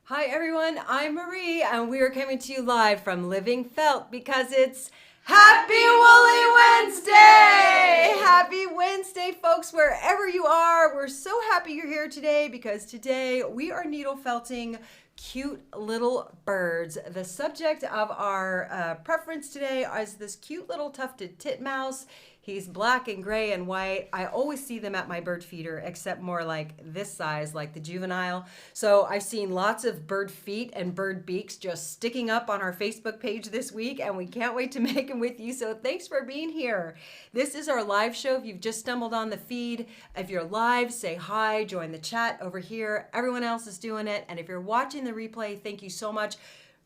Hi everyone, I'm Marie and we are coming to you live from Living Felt because it's Happy Woolly Wednesday! Happy Wednesday, folks, wherever you are. We're so happy you're here today because today we are needle felting cute little birds. The subject of our preference today is this cute little tufted titmouse. He's black and gray and white. I always see them at my bird feeder, except more like this size, like the juvenile. So I've seen lots of bird feet and bird beaks just sticking up on our Facebook page this week, and we can't wait to make them with you. So thanks for being here. This is our live show. If you've just stumbled on the feed, if you're live, say hi, join the chat over here. Everyone else is doing it. And if you're watching the replay, thank you so much.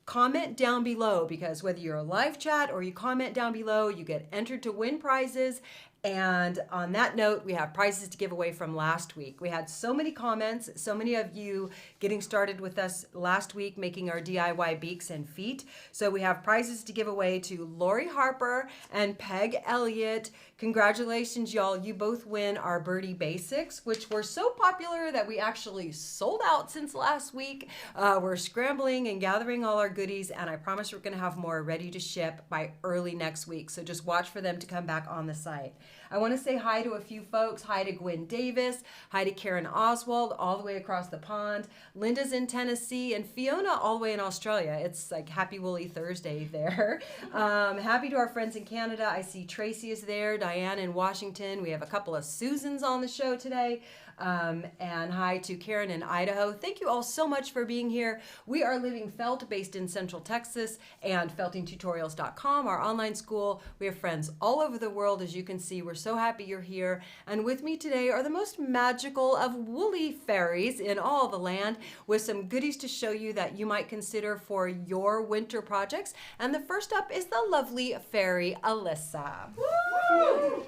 Comment down below, because whether you're a live chat or you comment down below, you get entered to win prizes. And on that note, we have prizes to give away from last week. We had so many comments, so many of you getting started with us last week, making our DIY beaks and feet. So we have prizes to give away to Lori Harper and Peg Elliott. Congratulations, y'all. You both win our Birdie Basics, which were so popular that we actually sold out since last week. We're scrambling and gathering all our goodies, and I promise we're going to have more ready to ship by early next week. So just watch for them to come back on the site. I want to say hi to a few folks. Hi to Gwen Davis. Hi to Karen Oswald all the way across the pond. Linda's in Tennessee and Fiona all the way in Australia. It's like Happy Woolly Thursday there. Happy to our friends in Canada. I see Tracy is there. Diane in Washington. We have a couple of Susans on the show today. And hi to Karen in Idaho. Thank you all so much for being here. We are Living Felt, based in Central Texas, and feltingtutorials.com, our online school. We have friends all over the world, as you can see. We're so happy you're here. And with me today are the most magical of woolly fairies in all the land, with some goodies to show you that you might consider for your winter projects. And the first up is the lovely fairy Alyssa. Woo!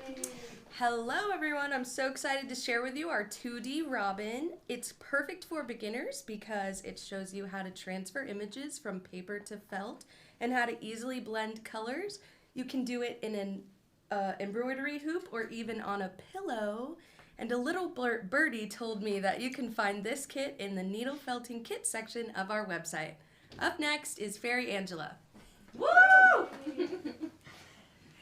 Hello everyone, I'm so excited to share with you our 2D Robin. It's perfect for beginners because it shows you how to transfer images from paper to felt and how to easily blend colors. You can do it in an embroidery hoop or even on a pillow. And a little birdie told me that you can find this kit in the needle felting kit section of our website. Up next is Fairy Angela. Woo!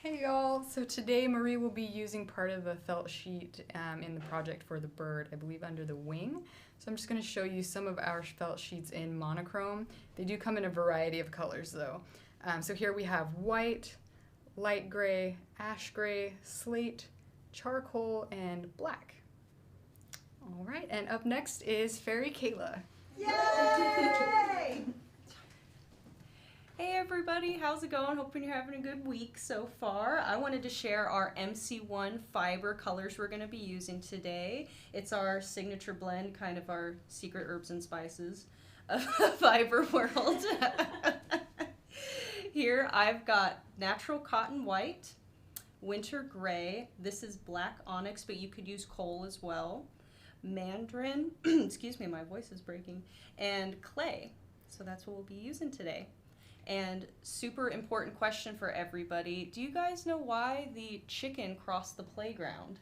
Hey y'all, so today Marie will be using part of a felt sheet in the project for the bird, I believe under the wing. So I'm just going to show you some of our felt sheets in monochrome. They do come in a variety of colors though. So here we have white, light gray, ash gray, slate, charcoal, and black. All right, and up next is Fairy Kayla. Yay! Hey everybody, how's it going? Hoping you're having a good week so far. I wanted to share our MC1 fiber colors we're going to be using today. It's our signature blend, kind of our secret herbs and spices of the fiber world. Here I've got natural cotton white, winter gray, this is black onyx, but you could use coal as well, mandarin, excuse me, my voice is breaking, and clay. So that's what we'll be using today. And super important question for everybody. Do you guys know why the chicken crossed the playground?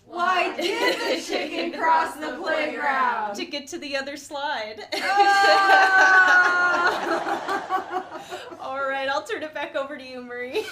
Why did the chicken cross the playground? To get to the other slide. Oh! All right, I'll turn it back over to you, Marie.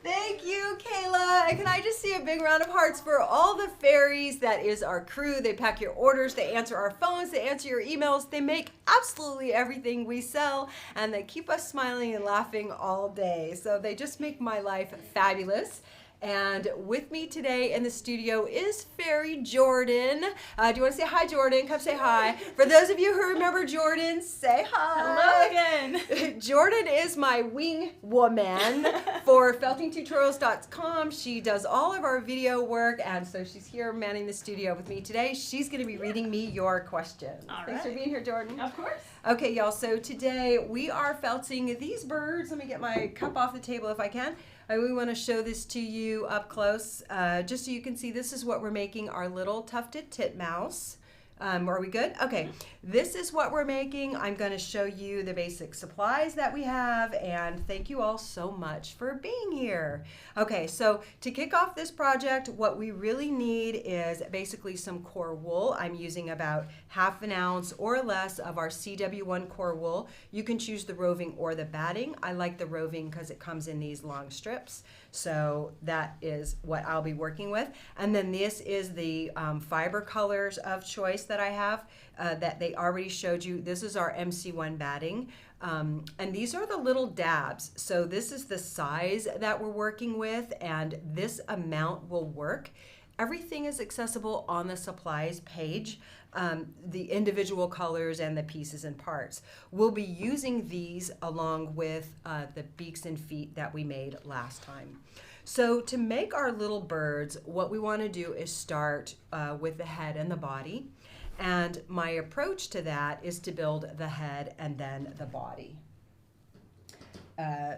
Thank you, Kayla. And can I just see a big round of hearts for all the fairies? That is our crew. They pack your orders, they answer our phones, they answer your emails, they make absolutely everything we sell, and they keep us smiling and laughing all day. So they just make my life fabulous. And with me today in the studio is Fairy Jordan. Do you want to say hi, Jordan? Come say hi. For those of you who remember Jordan, say hi. Hello again. Jordan is my wing woman for feltingtutorials.com. She does all of our video work, and so she's here manning the studio with me today. She's going to be reading me your questions. All Thanks for right. being here, Jordan. Of course. Okay, y'all, so today we are felting these birds. Let me get my cup off the table if I can. We want to show this to you up close, just so you can see this is what we're making our little tufted titmouse. Are we good? Okay, this is what we're making. I'm going to show you the basic supplies that we have, and thank you all so much for being here. Okay, so to kick off this project, what we really need is basically some core wool. I'm using about 1/2 ounce or less of our CW1 core wool. You can choose the roving or the batting. I like the roving because it comes in these long strips. So that is what I'll be working with. And then this is the fiber colors of choice that I have that they already showed you. This is our MC1 batting. And these are the little dabs. So this is the size that we're working with, and this amount will work. Everything is accessible on the supplies page, the individual colors and the pieces and parts. We'll be using these along with the beaks and feet that we made last time. So to make our little birds, what we want to do is start with the head and the body. And my approach to that is to build the head and then the body.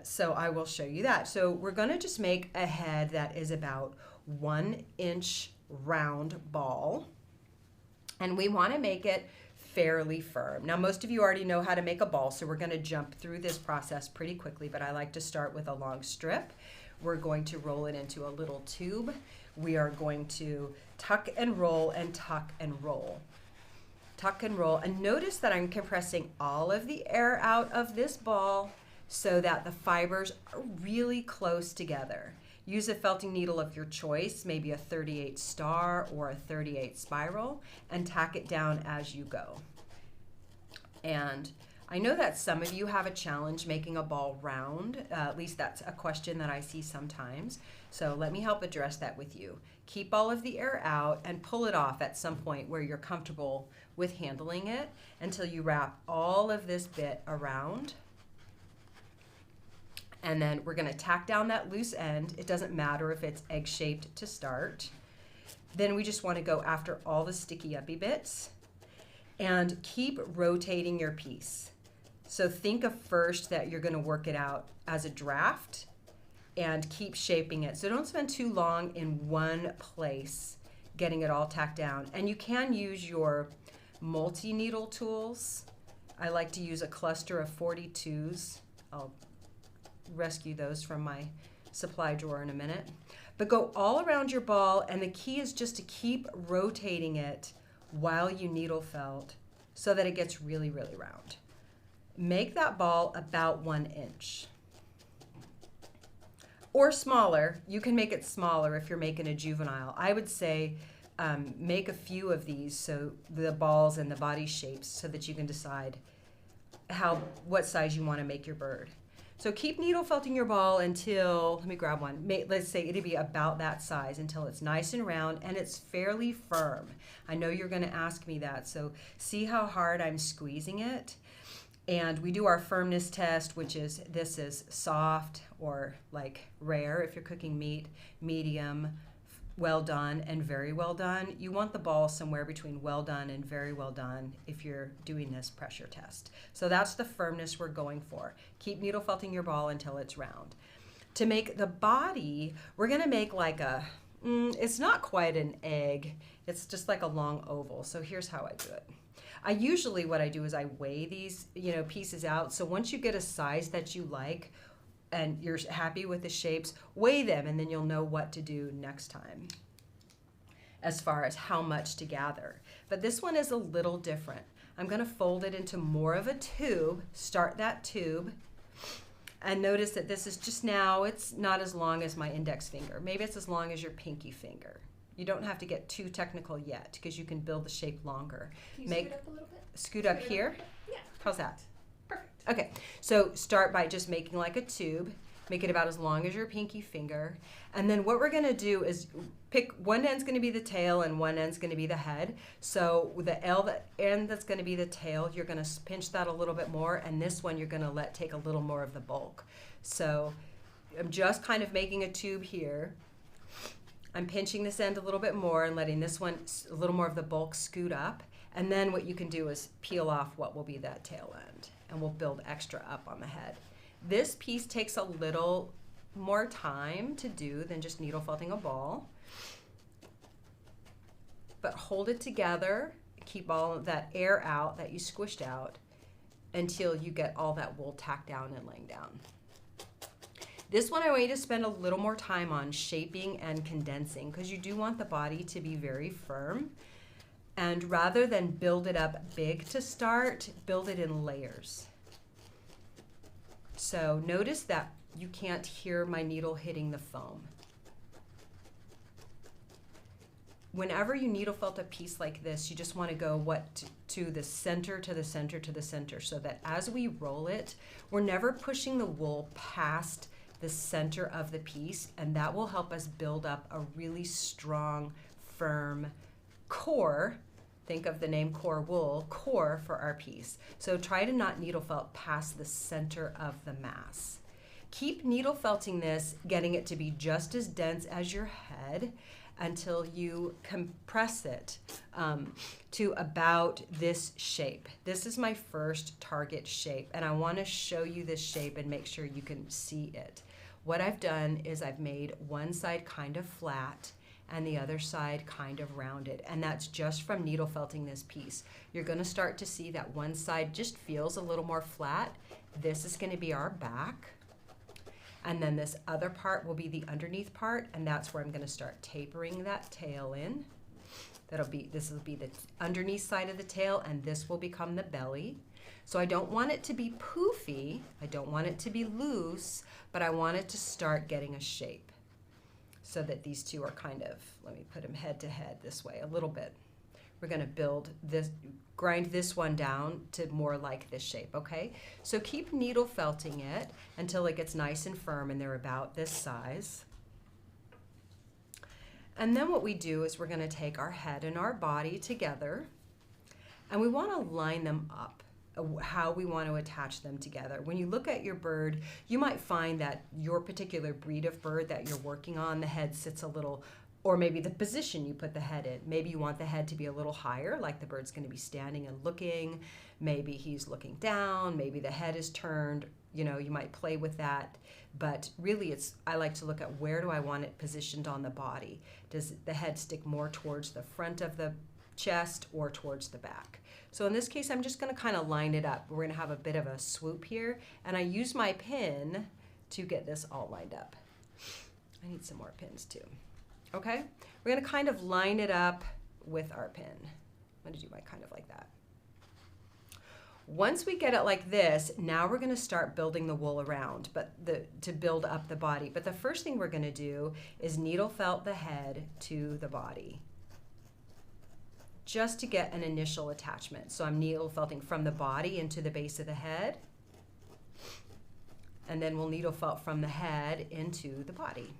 So I will show you that. So we're going to just make a head that is about 1 inch round ball. And we want to make it fairly firm. Now, most of you already know how to make a ball, so we're going to jump through this process pretty quickly, but I like to start with a long strip. We're going to roll it into a little tube. We are going to tuck and roll and tuck and roll. Tuck and roll, and notice that I'm compressing all of the air out of this ball so that the fibers are really close together. Use a felting needle of your choice, maybe a 38 star or a 38 spiral, and tack it down as you go. And I know that some of you have a challenge making a ball round. At least that's a question that I see sometimes. So let me help address that with you. Keep all of the air out and pull it off at some point where you're comfortable with handling it until you wrap all of this bit around. And then we're going to tack down that loose end. It doesn't matter if it's egg-shaped to start. Then we just want to go after all the sticky uppy bits and keep rotating your piece. So think of first that you're going to work it out as a draft and keep shaping it. So don't spend too long in one place getting it all tacked down. And you can use your multi-needle tools. I like to use a cluster of 42s. I'll rescue those from my supply drawer in a minute. But go all around your ball, and the key is just to keep rotating it while you needle felt so that it gets really, really round. Make that ball about 1 inch. Or smaller. You can make it smaller if you're making a juvenile. I would say make a few of these, so the balls and the body shapes, so that you can decide what size you want to make your bird. So keep needle felting your ball until, let me grab one, let's say it'll be about that size until it's nice and round and it's fairly firm. I know you're going to ask me that, so see how hard I'm squeezing it. And we do our firmness test, which is, this is soft or like rare if you're cooking meat, medium, well done, and very well done. You want the ball somewhere between well done and very well done if you're doing this pressure test. So that's the firmness we're going for. Keep needle felting your ball until it's round. To make the body, we're gonna make like it's not quite an egg, it's just like a long oval. So here's how I do it. What I do is I weigh these pieces out. So once you get a size that you like, and you're happy with the shapes, weigh them, and then you'll know what to do next time as far as how much to gather. But this one is a little different. I'm going to fold it into more of a tube, start that tube, and notice that this is just now, it's not as long as my index finger. Maybe it's as long as your pinky finger. You don't have to get too technical yet because you can build the shape longer. Can you scoot up a little bit? Scoot up here? Yeah. How's that? Perfect. Okay, so start by just making like a tube. Make it about as long as your pinky finger. And then what we're gonna do is pick, one end's gonna be the tail and one end's gonna be the head. So the end that's gonna be the tail, you're gonna pinch that a little bit more, and this one you're gonna let take a little more of the bulk. So I'm just kind of making a tube here. I'm pinching this end a little bit more and letting this one, a little more of the bulk scoot up. And then what you can do is peel off what will be that tail end, and we'll build extra up on the head. This piece takes a little more time to do than just needle felting a ball. But hold it together, keep all of that air out that you squished out until you get all that wool tacked down and laying down. This one I want you to spend a little more time on shaping and condensing because you do want the body to be very firm. And rather than build it up big to start, build it in layers. So notice that you can't hear my needle hitting the foam. Whenever you needle felt a piece like this, you just want to go to the center, to the center, to the center, so that as we roll it, we're never pushing the wool past the center of the piece, and that will help us build up a really strong, firm core. Think of the name core wool, core for our piece. So try to not needle felt past the center of the mass. Keep needle felting this, getting it to be just as dense as your head until you compress it to about this shape. This is my first target shape, and I want to show you this shape and make sure you can see it. What I've done is I've made one side kind of flat and the other side kind of rounded, and that's just from needle felting this piece. You're going to start to see that one side just feels a little more flat. This is going to be our back, and then this other part will be the underneath part, and that's where I'm going to start tapering that tail in. This will be the underneath side of the tail, and this will become the belly. So I don't want it to be poofy, I don't want it to be loose, but I want it to start getting a shape so that these two are kind of, let me put them head to head this way a little bit. We're going to build this, grind this one down to more like this shape, okay? So keep needle felting it until it gets nice and firm and they're about this size. And then what we do is we're going to take our head and our body together, and we want to line them up, how we want to attach them together. When you look at your bird, you might find that your particular breed of bird that you're working on, the head sits a little, or maybe the position you put the head in. Maybe you want the head to be a little higher, like the bird's going to be standing and looking. Maybe he's looking down. Maybe the head is turned. You know, you might play with that. But really, I like to look at where do I want it positioned on the body. Does the head stick more towards the front of the chest or towards the back? So in this case, I'm just going to kind of line it up. We're going to have a bit of a swoop here, and I use my pin to get this all lined up. I need some more pins too. Okay, we're going to kind of line it up with our pin. I'm going to do my kind of like that. Once we get it like this, now we're going to start building the wool around, to build up the body. But the first thing we're going to do is needle felt the head to the body, just to get an initial attachment. So I'm needle felting from the body into the base of the head, and then we'll needle felt from the head into the body.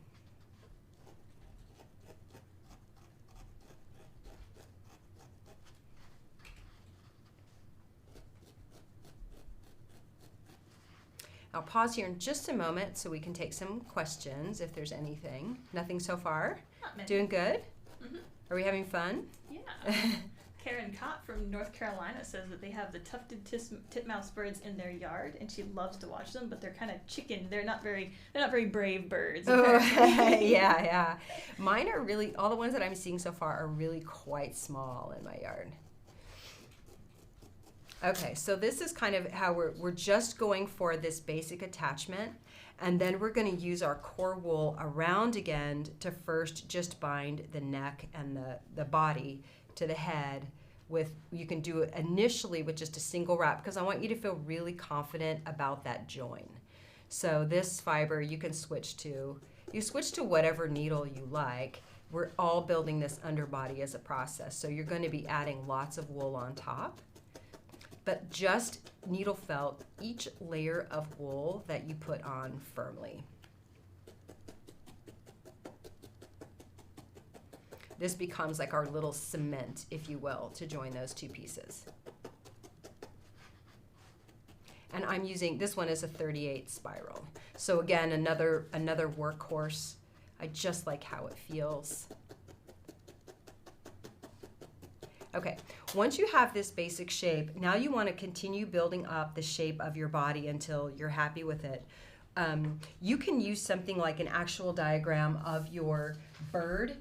I'll pause here in just a moment so we can take some questions if there's anything. Nothing so far? Not many. Doing good? Mm-hmm. Are we having fun? Yeah. Karen Cott from North Carolina says that they have the tufted titmouse birds in their yard, and she loves to watch them, but they're kind of chicken. They're not very brave birds. Oh, yeah. Mine are really, all the ones that I'm seeing so far are really quite small in my yard. Okay, so this is kind of how we're just going for this basic attachment, and then we're going to use our core wool around again to first just bind the neck and the body to the head with, you can do it initially with just a single wrap because I want you to feel really confident about that join. So this fiber you can switch to whatever needle you like. We're all building this underbody as a process, so you're going to be adding lots of wool on top. But just needle felt each layer of wool that you put on firmly. This becomes like our little cement, if you will, to join those two pieces. And I'm using, this one is a 38 spiral. So again, another workhorse. I just like how it feels. Okay, once you have this basic shape, now you want to continue building up the shape of your body until you're happy with it. You can use something like an actual diagram of your bird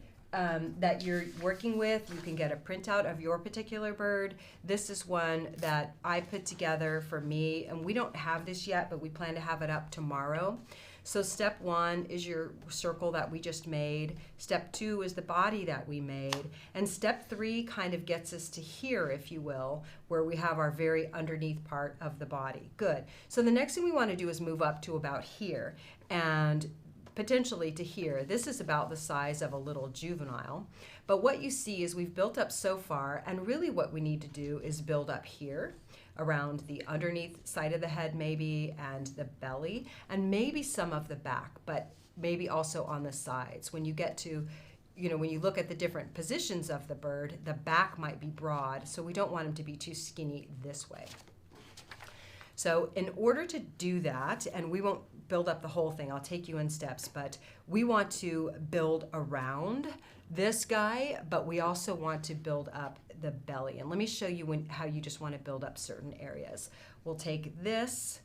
that you're working with. You can get a printout of your particular bird. This is one that I put together for me, and we don't have this yet, but we plan to have it up tomorrow. So step 1 is your circle that we just made. Step 2 is the body that we made. And step 3 kind of gets us to here, if you will, where we have our very underneath part of the body. Good. So the next thing we want to do is move up to about here and potentially to here. This is about the size of a little juvenile. But what you see is we've built up so far, and really what we need to do is build up here, around the underneath side of the head maybe, and the belly, and maybe some of the back, but maybe also on the sides. When you get to, when you look at the different positions of the bird, the back might be broad, so we don't want him to be too skinny this way. So in order to do that, and we won't build up the whole thing, I'll take you in steps, but we want to build around this guy, but we also want to build up the belly. And let me show you how you just want to build up certain areas. We'll take this,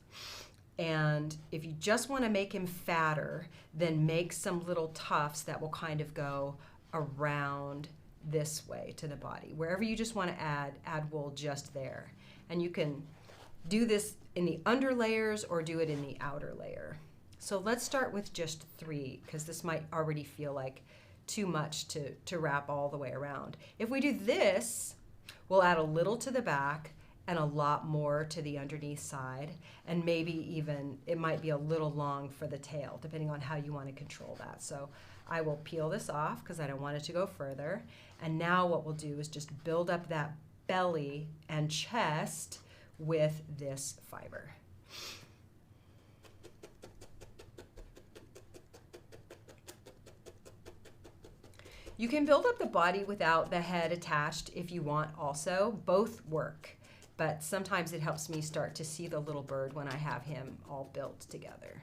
and if you just want to make him fatter, then make some little tufts that will kind of go around this way to the body. Wherever you just want to add wool just there. And you can do this in the under layers or do it in the outer layer. So let's start with just 3, because this might already feel like too much to wrap all the way around. If we do this, we'll add a little to the back and a lot more to the underneath side, and maybe even it might be a little long for the tail, depending on how you want to control that. So I will peel this off because I don't want it to go further. And now what we'll do is just build up that belly and chest with this fiber. You can build up the body without the head attached if you want also. Both work, but sometimes it helps me start to see the little bird when I have him all built together.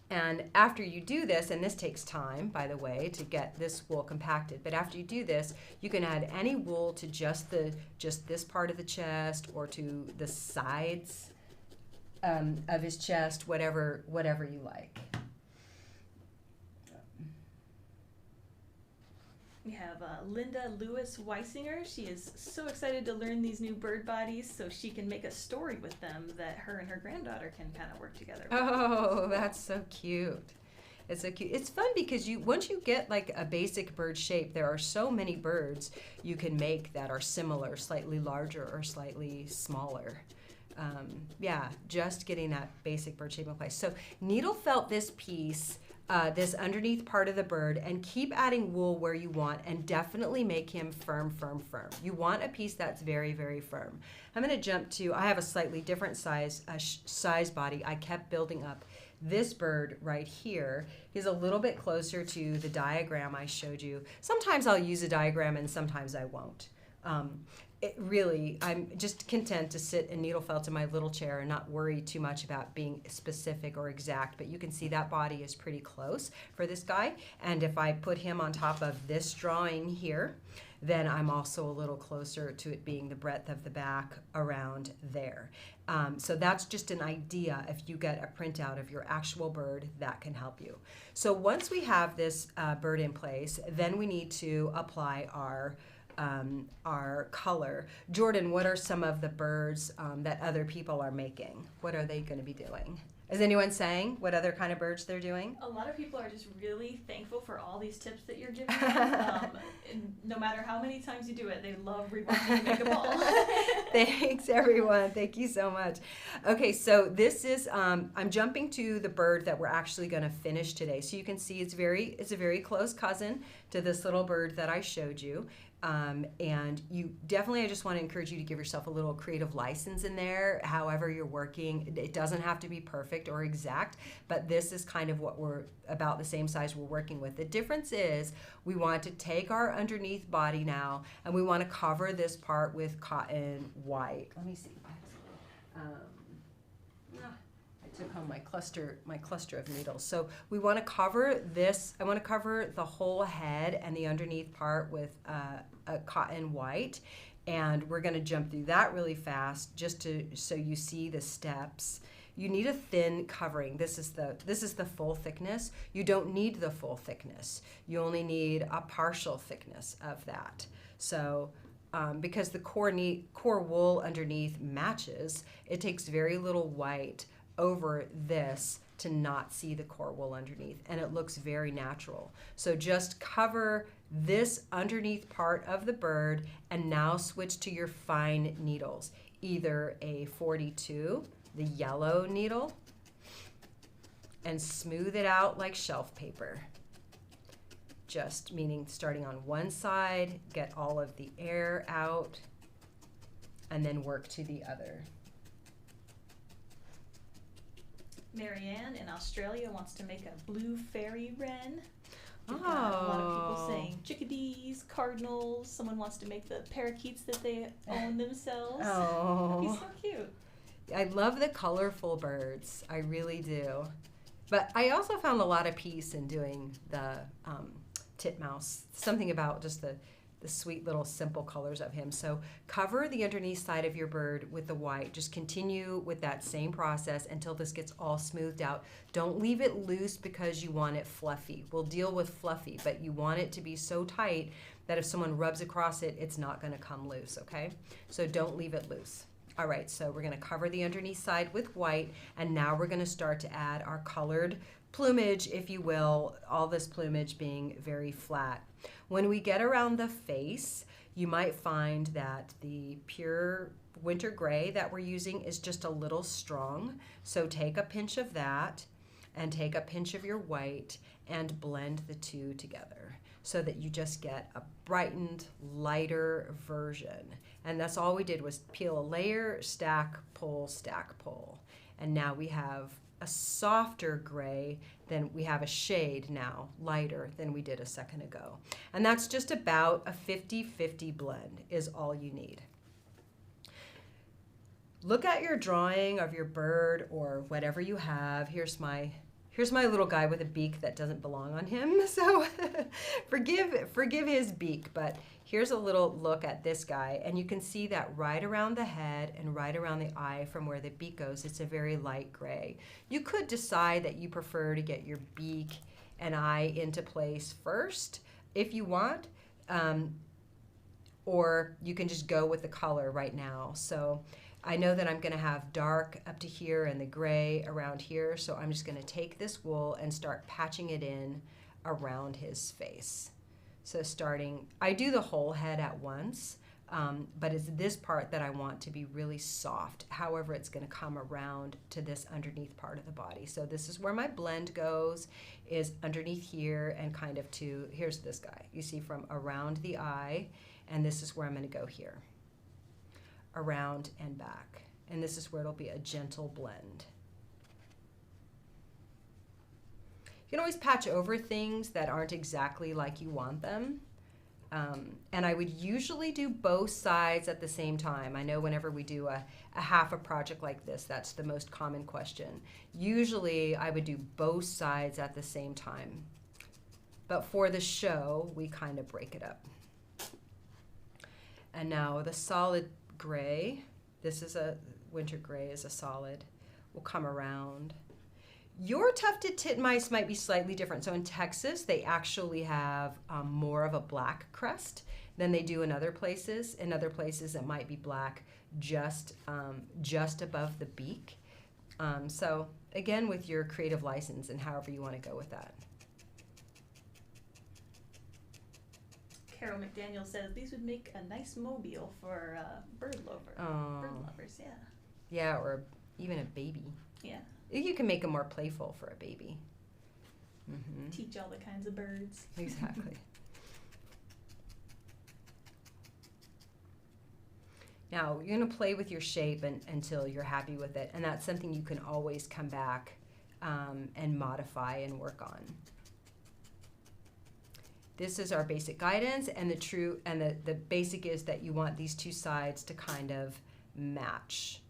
And after you do this, and this takes time, by the way, to get this wool compacted, but after you do this, you can add any wool to just this part of the chest or to the sides of his chest, whatever you like. We have Linda Lewis Weisinger. She is so excited to learn these new bird bodies so she can make a story with them that her and her granddaughter can kind of work together with. Oh, that's so cute. It's so cute. It's fun because once you get like a basic bird shape, there are so many birds you can make that are similar, slightly larger or slightly smaller. Yeah, just getting that basic bird shape in place. So needle felt this piece, this underneath part of the bird, and keep adding wool where you want, and definitely make him firm, firm, firm. You want a piece that's very, very firm. I'm going to jump to, I have a slightly different size body. I kept building up this bird right here. He's a little bit closer to the diagram I showed you. Sometimes I'll use a diagram and sometimes I won't. I'm just content to sit and needle felt in my little chair and not worry too much about being specific or exact, but you can see that body is pretty close for this guy. And if I put him on top of this drawing here, then I'm also a little closer to it being the breadth of the back around there. So that's just an idea. If you get a printout of your actual bird, that can help you. So once we have this bird in place, then we need to apply our color. Jordan, what are some of the birds that other people are making? What are they going to be doing? Is anyone saying what other kind of birds they're doing? A lot of people are just really thankful for all these tips that you're giving them. And no matter how many times you do it, they love rewatching you make a ball. Thanks, everyone. Thank you so much. Okay, so this is, I'm jumping to the bird that we're actually going to finish today. So you can see it's a very close cousin to this little bird that I showed you. And you definitely, I just want to encourage you to give yourself a little creative license in there, however you're working. It doesn't have to be perfect or exact, but this is kind of what we're about the same size we're working with. The difference is we want to take our underneath body now and we want to cover this part with cotton white. Let me see. I took home my cluster of needles. So we want to cover this. I want to cover the whole head and the underneath part with a cotton white, and we're going to jump through that really fast just so you see the steps. You need a thin covering. This is the full thickness. You don't need the full thickness. You only need a partial thickness of that. So because the core wool underneath matches, it takes very little white over this to not see the core wool underneath, and it looks very natural. So just cover this underneath part of the bird and now switch to your fine needles, either a 42, the yellow needle, and smooth it out like shelf paper. Just meaning starting on one side, get all of the air out, and then work to the other. Marianne in Australia wants to make a blue fairy wren. We've Oh. got a lot of people saying chickadees, cardinals. Someone wants to make the parakeets that they own themselves. Oh. He's so cute. I love the colorful birds. I really do. But I also found a lot of peace in doing the titmouse. Something about just the sweet little simple colors of him. So cover the underneath side of your bird with the white. Just continue with that same process until this gets all smoothed out. Don't leave it loose because you want it fluffy. We'll deal with fluffy, but you want it to be so tight that if someone rubs across it, it's not going to come loose, okay? So don't leave it loose. All right, so we're going to cover the underneath side with white, and now we're going to start to add our colored plumage, if you will, all this plumage being very flat. When we get around the face, you might find that the pure winter gray that we're using is just a little strong. So take a pinch of that and take a pinch of your white and blend the two together so that you just get a brightened, lighter version. And that's all we did was peel a layer, stack, pull. And now we have a softer gray, then we have a shade now, lighter than we did a second ago. And that's just about a 50-50 blend is all you need. Look at your drawing of your bird or whatever you have. Here's my little guy with a beak that doesn't belong on him, so forgive his beak, but here's a little look at this guy, and you can see that right around the head and right around the eye from where the beak goes, it's a very light gray. You could decide that you prefer to get your beak and eye into place first if you want, or you can just go with the color right now. So I know that I'm going to have dark up to here and the gray around here, so I'm just going to take this wool and start patching it in around his face. So I do the whole head at once, but it's this part that I want to be really soft. However, it's going to come around to this underneath part of the body. So this is where my blend goes, is underneath here and kind of here's this guy. You see from around the eye, and this is where I'm going to go here. Around and back, and this is where it'll be a gentle blend. You can always patch over things that aren't exactly like you want them, and I would usually do both sides at the same time. I know whenever we do a half a project like this, that's the most common question. Usually I would do both sides at the same time, but for the show we kind of break it up. And now the solid gray, this is a winter gray, is a solid, will come around. Your tufted titmice might be slightly different. So in Texas, they actually have more of a black crest than they do in other places. In other places, it might be black just above the beak. So again, with your creative license and however you want to go with that. Carol McDaniel says these would make a nice mobile for bird lovers. Yeah. Yeah, or even a baby. Yeah. You can make them more playful for a baby. Mm-hmm. Teach all the kinds of birds. Exactly. Now, you're going to play with your shape until you're happy with it, and that's something you can always come back and modify and work on. This is our basic guidance, and the basic is that you want these two sides to kind of match.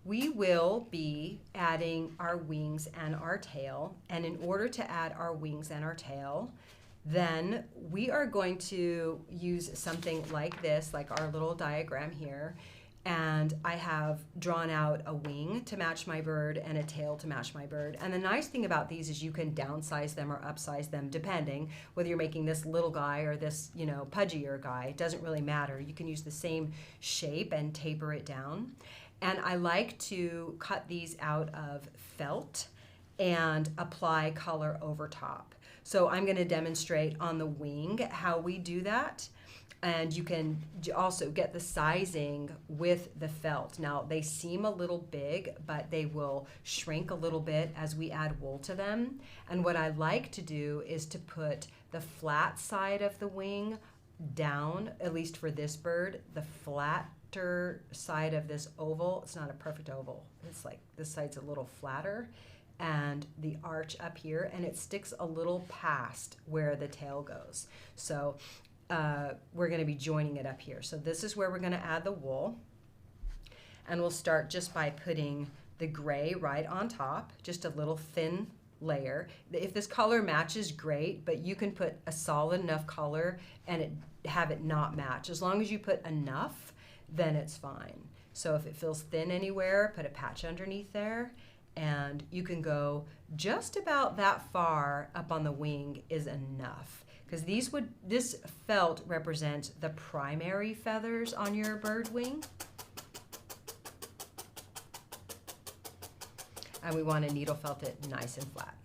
We will be adding our wings and our tail, and in order to add our wings and our tail, Then we are going to use something like this, like our little diagram here. And I have drawn out a wing to match my bird and a tail to match my bird. And the nice thing about these is you can downsize them or upsize them depending whether you're making this little guy or this, you know, pudgier guy. It doesn't really matter. You can use the same shape and taper it down. And I like to cut these out of felt and apply color over top. So I'm going to demonstrate on the wing how we do that. And you can also get the sizing with the felt. Now, they seem a little big, but they will shrink a little bit as we add wool to them. And what I like to do is to put the flat side of the wing down, at least for this bird, the flatter side of this oval. It's not a perfect oval. It's like this side's a little flatter, and the arch up here, and it sticks a little past where the tail goes. So we're going to be joining it up here. So this is where we're going to add the wool, and we'll start just by putting the gray right on top, just a little thin layer. If this color matches, great, but you can put a solid enough color and have it not match. As long as you put enough, then it's fine. So if it feels thin anywhere, put a patch underneath there, and you can go just about that far up on the wing is enough. Because this felt represents the primary feathers on your bird wing. And we want to needle felt it nice and flat.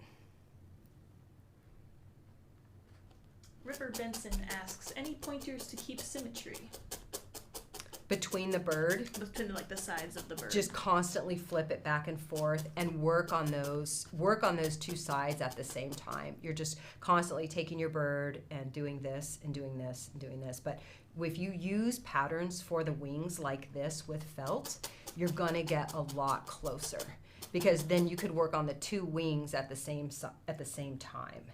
Ripper Benson asks, any pointers to keep symmetry? Between the bird, Between like the sides of the bird. just constantly flip it back and forth and work on those two sides at the same time. You're just constantly taking your bird and doing this and doing this and doing this. But if you use patterns for the wings like this with felt, you're gonna get a lot closer, because then you could work on the two wings at the same time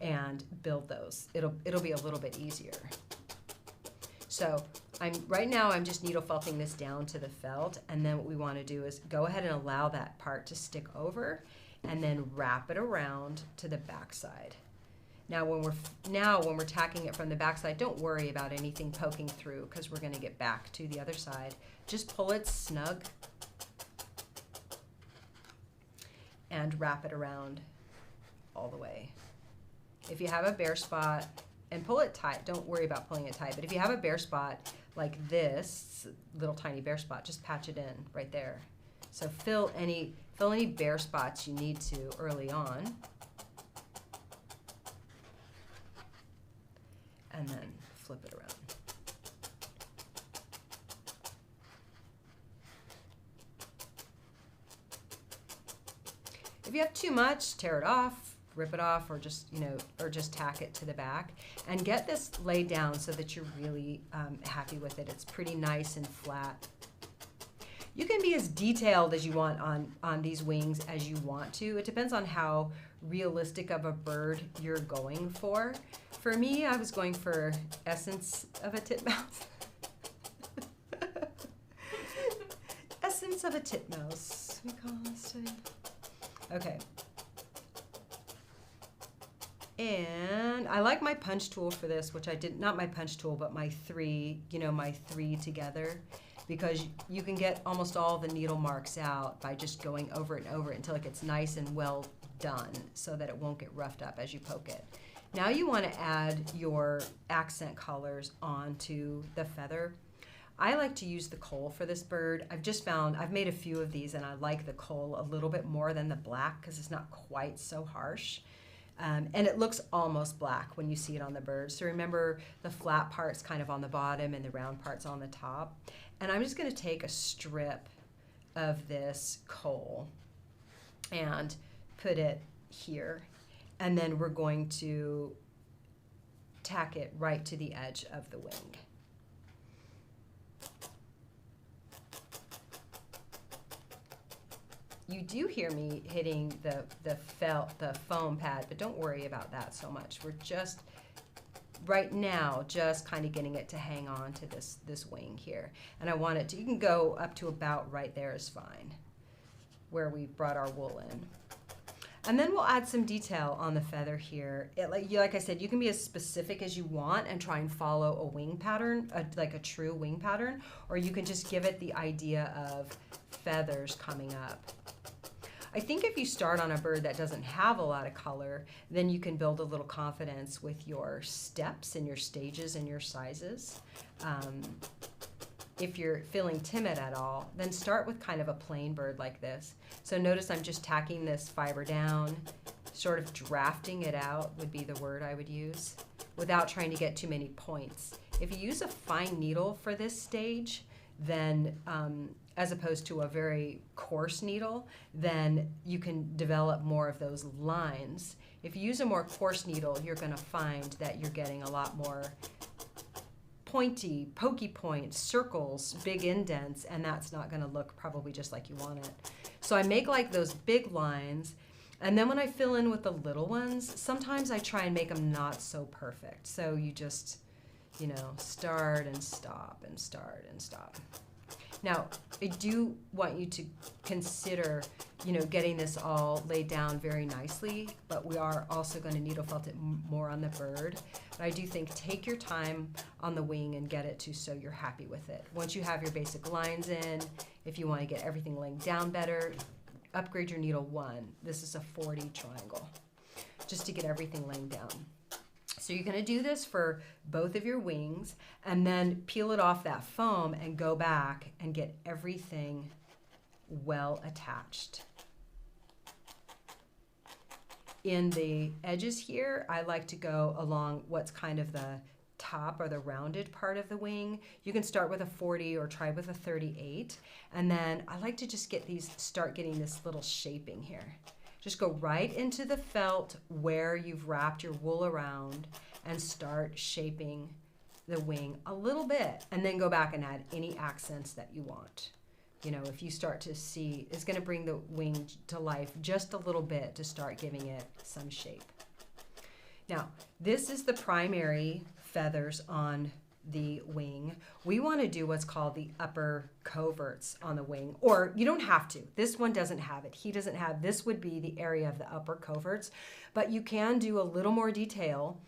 and build those. It'll be a little bit easier. So right now I'm just needle felting this down to the felt, and then what we want to do is go ahead and allow that part to stick over, and then wrap it around to the back side. Now when we're tacking it from the back side, don't worry about anything poking through, because we're going to get back to the other side. Just pull it snug and wrap it around all the way. If you have a bare spot, and pull it tight, don't worry about pulling it tight, but if you have a bare spot like this little tiny bare spot, just patch it in right there. So fill any bare spots you need to early on, and then flip it around. If you have too much, tear it off, rip it off, or just tack it to the back, and get this laid down so that you're really happy with it. It's pretty nice and flat. You can be as detailed as you want on these wings as you want to. It depends on how realistic of a bird you're going for. For me, I was going for essence of a titmouse. Essence of a titmouse, we call this today. Okay. And I like my punch tool for this, which I did, not my punch tool, but my three together, because you can get almost all the needle marks out by just going over it and over it until it gets nice and well done, so that it won't get roughed up as you poke it. Now you want to add your accent colors onto the feather. I like to use the coal for this bird. I've made a few of these, and I like the coal a little bit more than the black because it's not quite so harsh. And it looks almost black when you see it on the bird. So remember, the flat part's kind of on the bottom and the round part's on the top. And I'm just going to take a strip of this coal and put it here. And then we're going to tack it right to the edge of the wing. You do hear me hitting the foam pad, but don't worry about that so much. We're just, right now, just kind of getting it to hang on to this wing here. And I want it to, you can go up to about right there is fine, where we brought our wool in. And then we'll add some detail on the feather here. Like I said, you can be as specific as you want and try and follow a wing pattern, like a true wing pattern, or you can just give it the idea of feathers coming up. I think if you start on a bird that doesn't have a lot of color, then you can build a little confidence with your steps and your stages and your sizes. If you're feeling timid at all, then start with kind of a plain bird like this. So notice I'm just tacking this fiber down, sort of drafting it out would be the word I would use, without trying to get too many points. If you use a fine needle for this stage, then as opposed to a very coarse needle, then you can develop more of those lines. If you use a more coarse needle, you're going to find that you're getting a lot more pointy, pokey points, circles, big indents, and that's not going to look probably just like you want it. So I make like those big lines, and then when I fill in with the little ones, sometimes I try and make them not so perfect. So you just, you know, start and stop and start and stop. Now, I do want you to consider, you know, getting this all laid down very nicely, but we are also going to needle felt it more on the bird. But I do think take your time on the wing and get it to so you're happy with it. Once you have your basic lines in, if you want to get everything laying down better, upgrade your needle 1. This is a 40 triangle, just to get everything laying down. So you're going to do this for both of your wings and then peel it off that foam and go back and get everything well attached. In the edges here, I like to go along what's kind of the top or the rounded part of the wing. You can start with a 40 or try with a 38. And then I like to just start getting this little shaping here. Just go right into the felt where you've wrapped your wool around and start shaping the wing a little bit, and then go back and add any accents that you want. You know, if you start to see, it's going to bring the wing to life just a little bit to start giving it some shape. Now, this is the primary feathers on the wing. We want to do what's called the upper coverts on the wing, or you don't have to. This one doesn't have it. He doesn't have, this would be the area of the upper coverts, but you can do a little more detail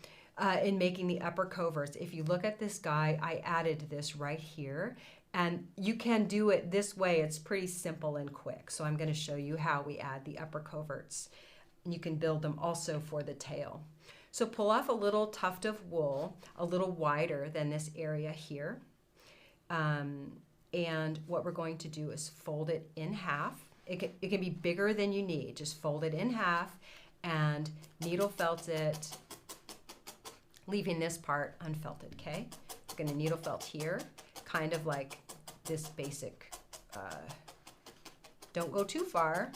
in making the upper coverts. If you look at this guy, I added this right here, and you can do it this way. It's pretty simple and quick. So I'm going to show you how we add the upper coverts. And you can build them also for the tail. So pull off a little tuft of wool, a little wider than this area here. And what we're going to do is fold it in half. It can be bigger than you need. Just fold it in half and needle felt it, leaving this part unfelted, okay? We're going to needle felt here, kind of like this basic, don't go too far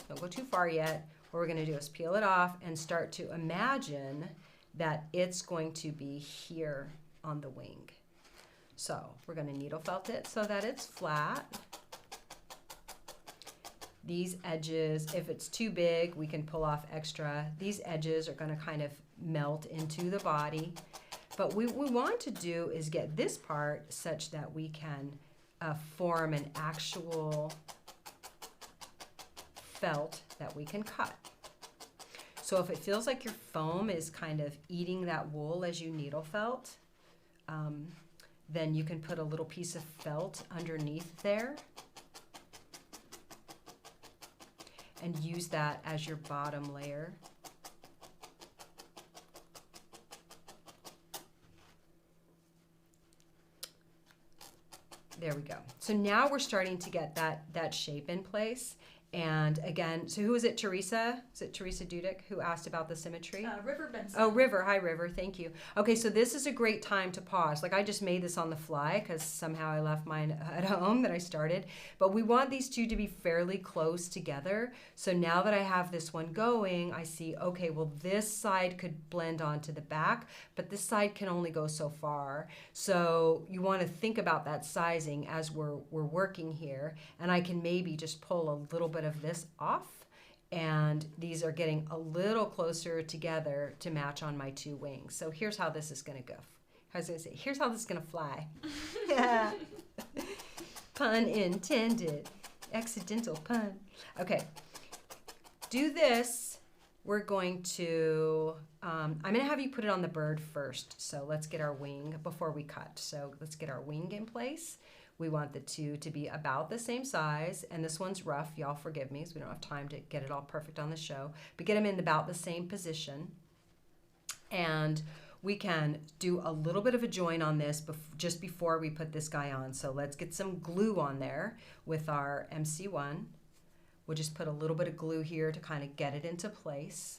yet. What we're going to do is peel it off and start to imagine that it's going to be here on the wing. So we're going to needle felt it so that it's flat. These edges, if it's too big, we can pull off extra. These edges are going to kind of melt into the body. But what we want to do is get this part such that we can form an actual felt that we can cut. So if it feels like your foam is kind of eating that wool as you needle felt, then you can put a little piece of felt underneath there and use that as your bottom layer. There we go. So now we're starting to get that shape in place. And again, so who is it, Teresa? Is it Teresa Dudek who asked about the symmetry? River Benson. Oh, River. Hi, River. Thank you. Okay, so this is a great time to pause. Like I just made this on the fly because somehow I left mine at home that I started. But we want these two to be fairly close together. So now that I have this one going, I see, okay, well, this side could blend onto the back, but this side can only go so far. So you want to think about that sizing as we're working here. And I can maybe just pull a little bit of this off, and these are getting a little closer together to match on my two wings. So here's how this is going to go. I was going to say, here's how this is going to fly. Pun intended. Accidental pun. Okay. Do this we're going to, I'm going to have you put it on the bird first. So let's get our wing before we cut. So let's get our wing in place. We want the two to be about the same size, and this one's rough. Y'all forgive me, because we don't have time to get it all perfect on the show. But get them in about the same position. And we can do a little bit of a join on this just before we put this guy on. So let's get some glue on there with our MC1. We'll just put a little bit of glue here to kind of get it into place.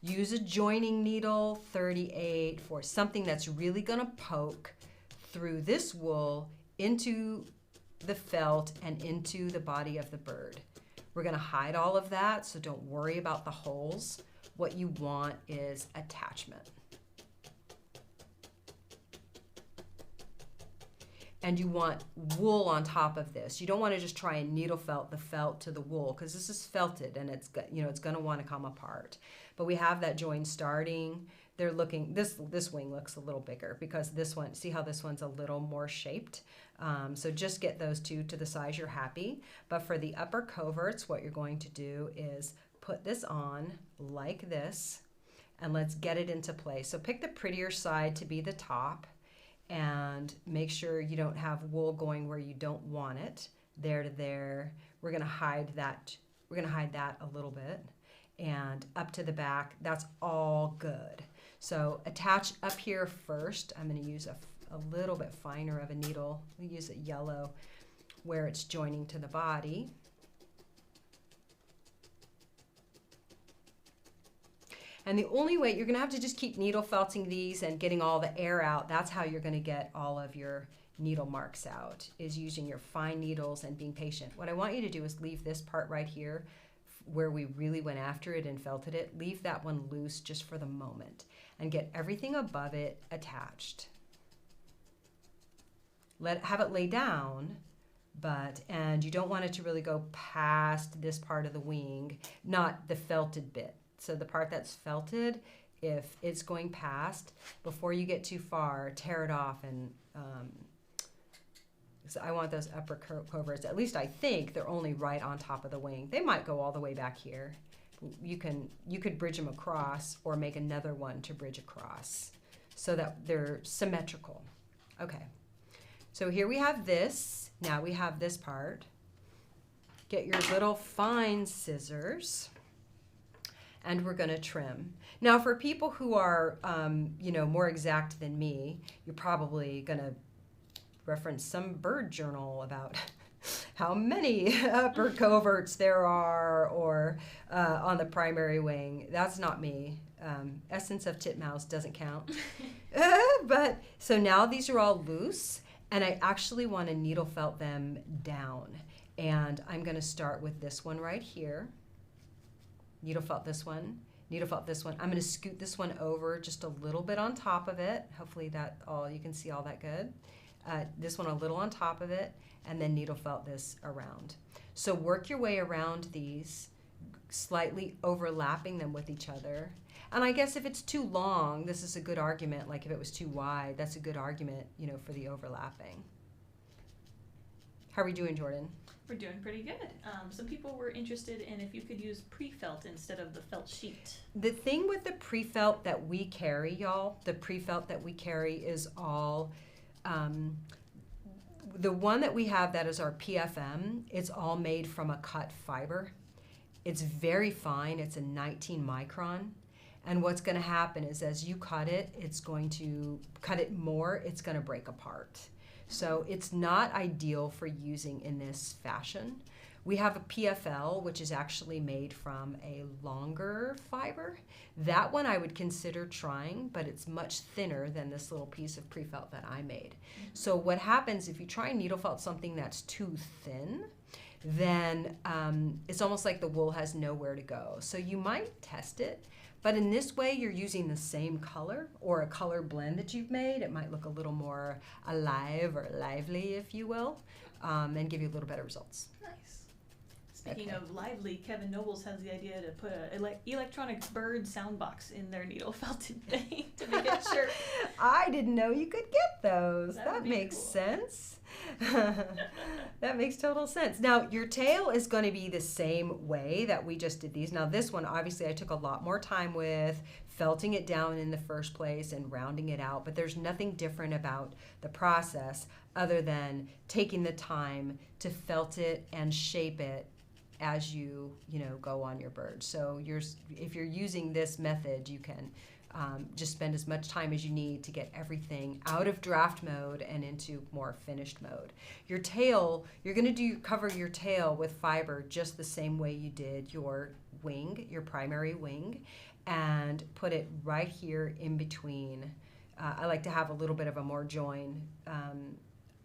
Use a joining needle, 38, for something that's really going to poke through this wool into the felt and into the body of the bird. We're going to hide all of that, so don't worry about the holes. What you want is attachment. And you want wool on top of this. You don't want to just try and needle felt the felt to the wool, because this is felted and it's going to want to come apart. But we have that join starting. They're looking, this wing looks a little bigger because this one, see how this one's a little more shaped? So just get those two to the size you're happy. But for the upper coverts, what you're going to do is put this on like this, and let's get it into place. So pick the prettier side to be the top, and make sure you don't have wool going where you don't want it. There to there. We're gonna hide that. We're gonna hide that a little bit, and up to the back. That's all good. So attach up here first. I'm going to use a little bit finer of a needle. We use a yellow where it's joining to the body. And the only way, you're going to have to just keep needle felting these and getting all the air out. That's how you're going to get all of your needle marks out, is using your fine needles and being patient. What I want you to do is leave this part right here where we really went after it and felted it. Leave that one loose just for the moment and get everything above it attached. Have it lay down, and you don't want it to really go past this part of the wing, not the felted bit. So the part that's felted, if it's going past, before you get too far, tear it off. And so I want those upper coverts, at least I think they're only right on top of the wing. They might go all the way back here. You could bridge them across or make another one to bridge across so that they're symmetrical. Okay, so here we have this. Now we have this part. Get your little fine scissors, and we're going to trim. Now for people who are more exact than me, you're probably going to reference some bird journal about how many upper coverts there are, or on the primary wing. That's not me. Essence of Titmouse doesn't count. But so now these are all loose, and I actually want to needle felt them down. And I'm going to start with this one right here. Needle felt this one. Needle felt this one. I'm going to scoot this one over just a little bit on top of it. Hopefully you can see all that good. This one a little on top of it, and then needle felt this around. So work your way around these, slightly overlapping them with each other. And I guess if it's too long, this is a good argument. Like if it was too wide, that's a good argument, for the overlapping. How are we doing, Jordan? We're doing pretty good. Some people were interested in if you could use pre-felt instead of the felt sheet. The thing with the pre-felt that we carry, y'all, the pre-felt that we carry is all... the one that we have that is our PFM, it's all made from a cut fiber. It's very fine. It's a 19 micron. And what's going to happen is as you cut it, it's going to cut it more, it's going to break apart. So it's not ideal for using in this fashion. We have a PFL, which is actually made from a longer fiber. That one I would consider trying, but it's much thinner than this little piece of pre-felt that I made. So what happens if you try and needle felt something that's too thin, then it's almost like the wool has nowhere to go. So you might test it, but in this way you're using the same color or a color blend that you've made. It might look a little more alive or lively, if you will, and give you a little better results. Nice. Speaking of lively, Kevin Nobles has the idea to put an electronic bird sound box in their needle felted thing to make it chirp. I didn't know you could get those. That That would be makes cool. sense. That makes total sense. Now, your tail is going to be the same way that we just did these. Now, this one, obviously, I took a lot more time with felting it down in the first place and rounding it out, but there's nothing different about the process other than taking the time to felt it and shape it as you go on your bird. So if you're using this method, you can just spend as much time as you need to get everything out of draft mode and into more finished mode. Your tail, you're going to cover your tail with fiber just the same way you did your wing, your primary wing, and put it right here in between. I like to have a little bit of a more join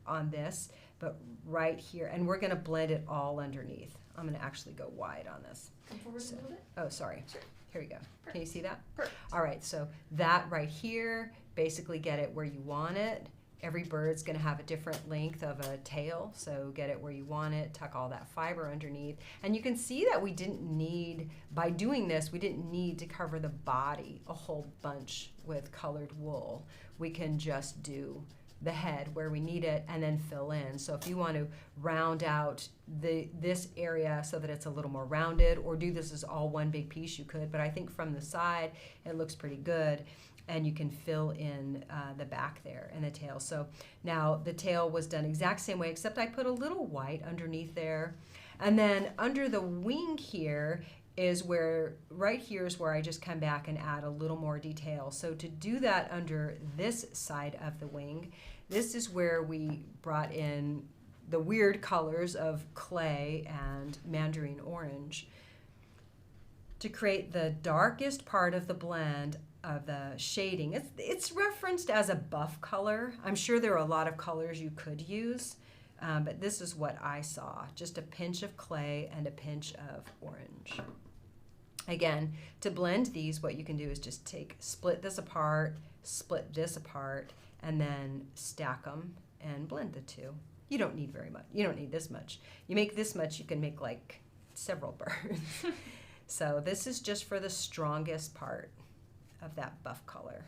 on this, but right here, and we're going to blend it all underneath. I'm going to actually go wide on this. Come forward a little bit. Oh, sorry. Sure. Here we go. Perfect. Can you see that? Perfect. All right, so that right here, basically get it where you want it. Every bird's going to have a different length of a tail, so get it where you want it, tuck all that fiber underneath. And you can see that we didn't need, by doing this, we didn't need to cover the body a whole bunch with colored wool. We can just do the head where we need it and then fill in. So if you want to round out this area so that it's a little more rounded, or do this as all one big piece, you could, but I think from the side it looks pretty good, and you can fill in the back there and the tail. So now the tail was done exact same way, except I put a little white underneath there, and then under the wing here is where, right here is where I just come back and add a little more detail. So to do that under this side of the wing, this is where we brought in the weird colors of clay and mandarin orange to create the darkest part of the blend of the shading. It's referenced as a buff color. I'm sure there are a lot of colors you could use, but this is what I saw. Just a pinch of clay and a pinch of orange. Again, to blend these, what you can do is just split this apart, and then stack them and blend the two. You don't need very much. You don't need this much. You make this much, you can make like several birds. So this is just for the strongest part of that buff color.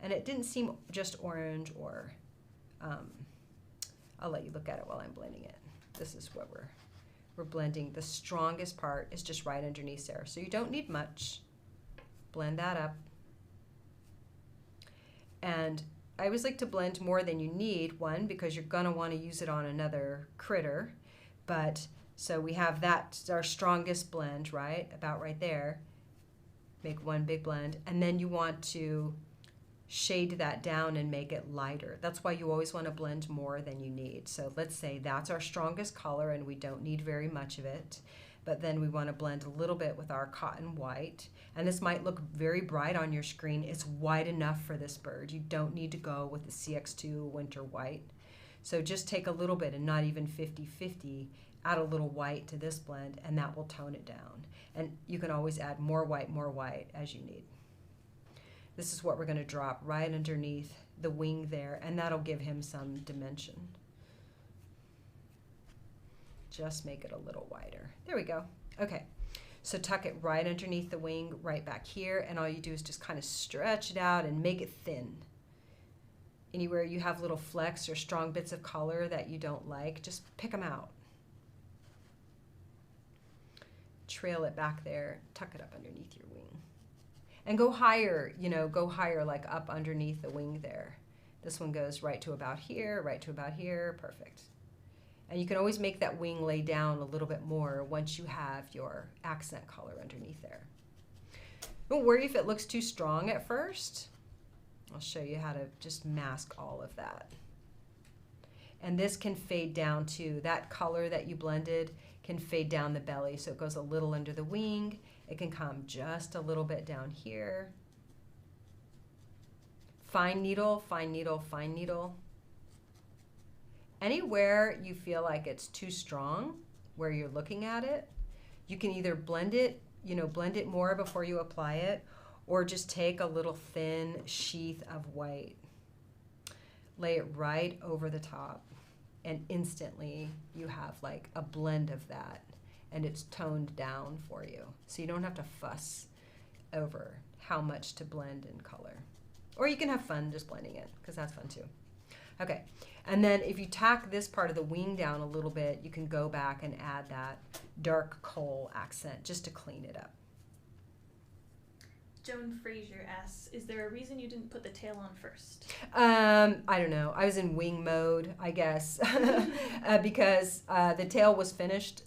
And it didn't seem just orange, or I'll let you look at it while I'm blending it. This is what we're blending. The strongest part is just right underneath there. So you don't need much. Blend that up. And I always like to blend more than you need, one, because you're gonna wanna use it on another critter. But, so we have that, our strongest blend, right? About right there. Make one big blend. And then you want to shade that down and make it lighter. That's why you always wanna blend more than you need. So let's say that's our strongest color and we don't need very much of it. But then we want to blend a little bit with our cotton white. And this might look very bright on your screen. It's white enough for this bird. You don't need to go with the CX2 winter white. So just take a little bit, and not even 50-50, add a little white to this blend, and that will tone it down. And you can always add more white as you need. This is what we're going to drop right underneath the wing there, and that'll give him some dimension. Just make it a little wider. There we go. Okay, so tuck it right underneath the wing, right back here, and all you do is just kind of stretch it out and make it thin. Anywhere you have little flecks or strong bits of color that you don't like, just pick them out. Trail it back there, tuck it up underneath your wing. And go higher, go higher, like up underneath the wing there. This one goes right to about here, perfect. And you can always make that wing lay down a little bit more once you have your accent color underneath there. Don't worry if it looks too strong at first. I'll show you how to just mask all of that. And this can fade down too. That color that you blended can fade down the belly, so it goes a little under the wing. It can come just a little bit down here. Fine needle, fine needle, fine needle. Anywhere you feel like it's too strong, where you're looking at it, you can either blend it more before you apply it, or just take a little thin sheath of white, lay it right over the top, and instantly you have like a blend of that, and it's toned down for you. So you don't have to fuss over how much to blend in color. Or you can have fun just blending it, because that's fun too. Okay. And then if you tack this part of the wing down a little bit, you can go back and add that dark coal accent just to clean it up. Joan Frazier asks, is there a reason you didn't put the tail on first? I don't know. I was in wing mode, I guess, because the tail was finished.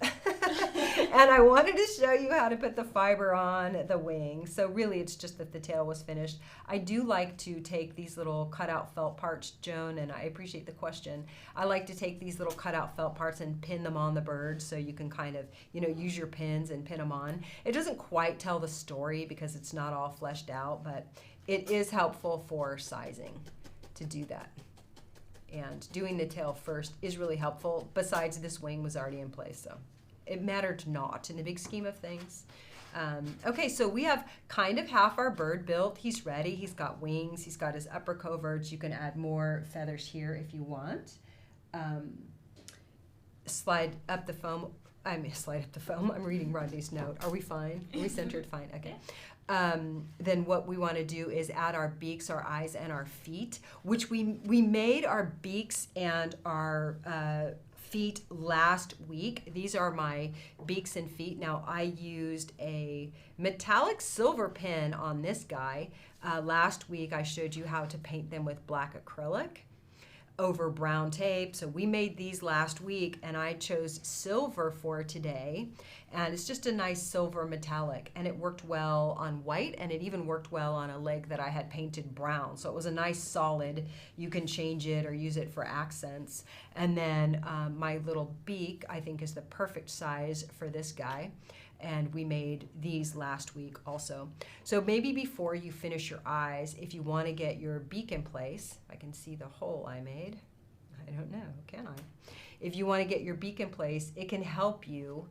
And I wanted to show you how to put the fiber on the wing. So really, it's just that the tail was finished. I do like to take these little cutout felt parts, Joan, and I appreciate the question. I like to take these little cutout felt parts and pin them on the bird so you can kind of, use your pins and pin them on. It doesn't quite tell the story because it's not all fleshed out, but it is helpful for sizing to do that. And doing the tail first is really helpful. Besides, this wing was already in place, so it mattered not in the big scheme of things. Okay, so we have kind of half our bird built. He's ready. He's got wings. He's got his upper coverts. You can add more feathers here if you want. Slide up the foam. Slide up the foam. I'm reading Rodney's note. Are we fine? Are we centered? Fine. Okay. Then what we want to do is add our beaks, our eyes, and our feet, which we made our beaks and our feet last week. These are my beaks and feet. Now, I used a metallic silver pen on this guy. Last week, I showed you how to paint them with black acrylic over brown tape. So we made these last week, and I chose silver for today. And it's just a nice silver metallic, and it worked well on white, and it even worked well on a leg that I had painted brown. So it was a nice solid. You can change it or use it for accents. And then my little beak, I think, is the perfect size for this guy. And we made these last week also. So maybe before you finish your eyes, if you want to get your beak in place, I can see the hole I made. I don't know, can I? If you want to get your beak in place, it can help you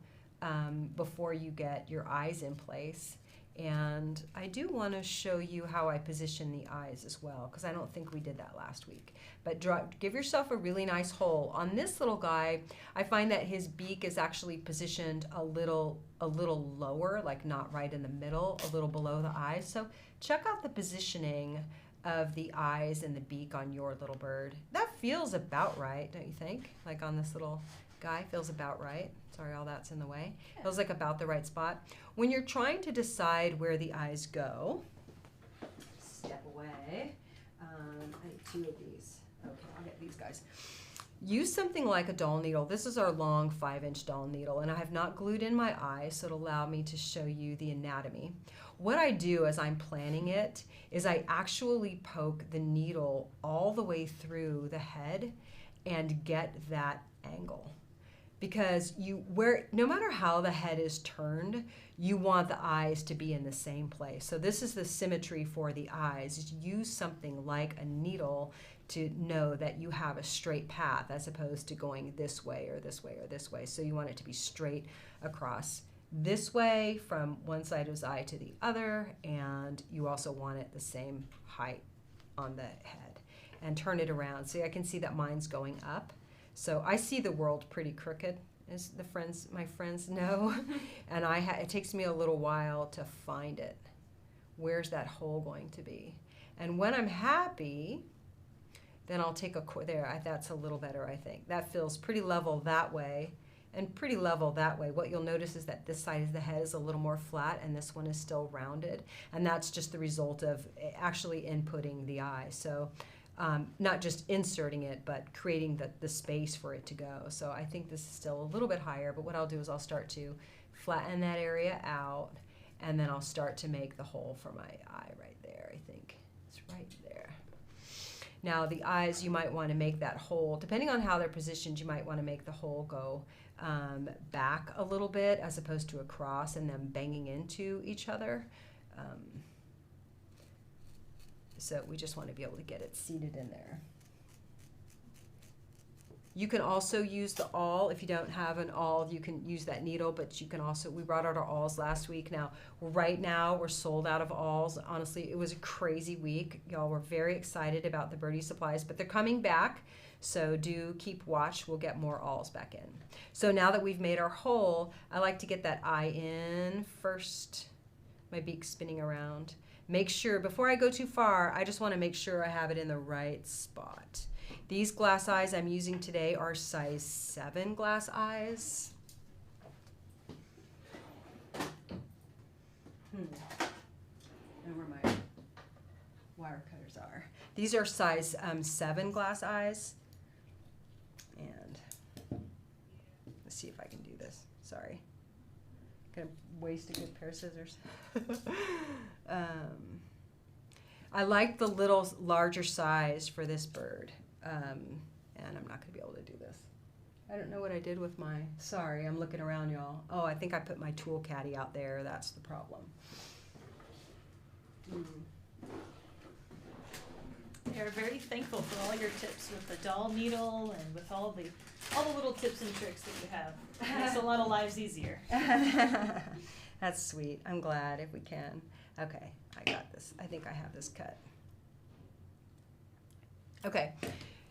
before you get your eyes in place. And I do want to show you how I position the eyes as well, because I don't think we did that last week. But give yourself a really nice hole. On this little guy, I find that his beak is actually positioned a little lower, like not right in the middle, a little below the eyes. So check out the positioning of the eyes and the beak on your little bird. That feels about right, don't you think? Like on this little guy, feels about right. Sorry, all that's in the way. Yeah. Feels like about the right spot. When you're trying to decide where the eyes go, step away. I need 2 of these. Okay, I'll get these guys. Use something like a doll needle. This is our long 5-inch doll needle, and I have not glued in my eye, so it'll allow me to show you the anatomy. What I do as I'm planning it is I actually poke the needle all the way through the head and get that angle. Because no matter how the head is turned, you want the eyes to be in the same place. So this is the symmetry for the eyes. Use something like a needle to know that you have a straight path as opposed to going this way or this way or this way. So you want it to be straight across this way from one side of his eye to the other, and you also want it the same height on the head. And turn it around. See, I can see that mine's going up. So I see the world pretty crooked, as my friends know, and it takes me a little while to find it. Where's that hole going to be? And when I'm happy, then I'll take there. That's a little better, I think. That feels pretty level that way, and pretty level that way. What you'll notice is that this side of the head is a little more flat, and this one is still rounded, and that's just the result of actually inputting the eye. So. Not just inserting it, but creating the space for it to go. So I think this is still a little bit higher, but what I'll do is I'll start to flatten that area out, and then I'll start to make the hole for my eye right there, I think. It's right there. Now the eyes, you might want to make that hole, depending on how they're positioned, you might want to make the hole go back a little bit as opposed to across and them banging into each other. So we just want to be able to get it seated in there. You can also use the awl. If you don't have an awl, you can use that needle, but you can also, we brought out our awls last week. Now, right now, we're sold out of awls. Honestly, it was a crazy week. Y'all were very excited about the birdie supplies, but they're coming back. So do keep watch. We'll get more awls back in. So now that we've made our hole, I like to get that eye in first. My beak's spinning around. Make sure, before I go too far, I just want to make sure I have it in the right spot. These glass eyes I'm using today are size 7 glass eyes. I don't know where my wire cutters are. These are size 7 glass eyes. And let's see if I can do this. Sorry. Gonna waste a good pair of scissors. I like the little larger size for this bird. And I'm not gonna be able to do this. I don't know what I did with my, sorry, I'm looking around, y'all. Oh, I think I put my tool caddy out there. That's the problem. We are very thankful for all your tips with the doll needle and with all the little tips and tricks that you have. It makes a lot of lives easier. That's sweet. I'm glad if we can. Okay, I got this. I think I have this cut. Okay,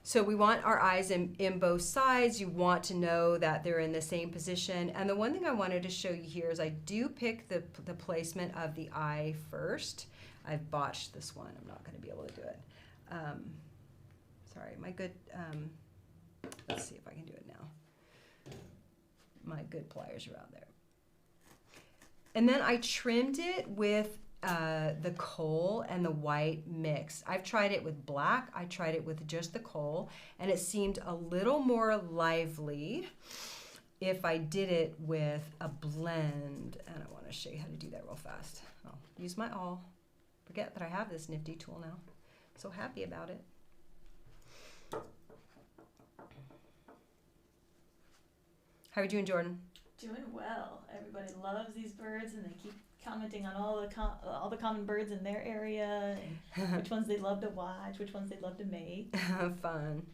so we want our eyes in both sides. You want to know that they're in the same position. And the one thing I wanted to show you here is I do pick the placement of the eye first. I've botched this one. I'm not going to be able to do it. Sorry, my good, let's see if I can do it now. My good pliers are out there. And then I trimmed it with the coal and the white mix. I've tried it with black. I tried it with just the coal, and it seemed a little more lively if I did it with a blend. And I want to show you how to do that real fast. I'll use my awl. Forget that I have this nifty tool now. So happy about it. How are you doing, Jordan? Doing well. Everybody loves these birds, and they keep commenting on all the common birds in their area, and which ones they love to watch, which ones they love to mate. Fun.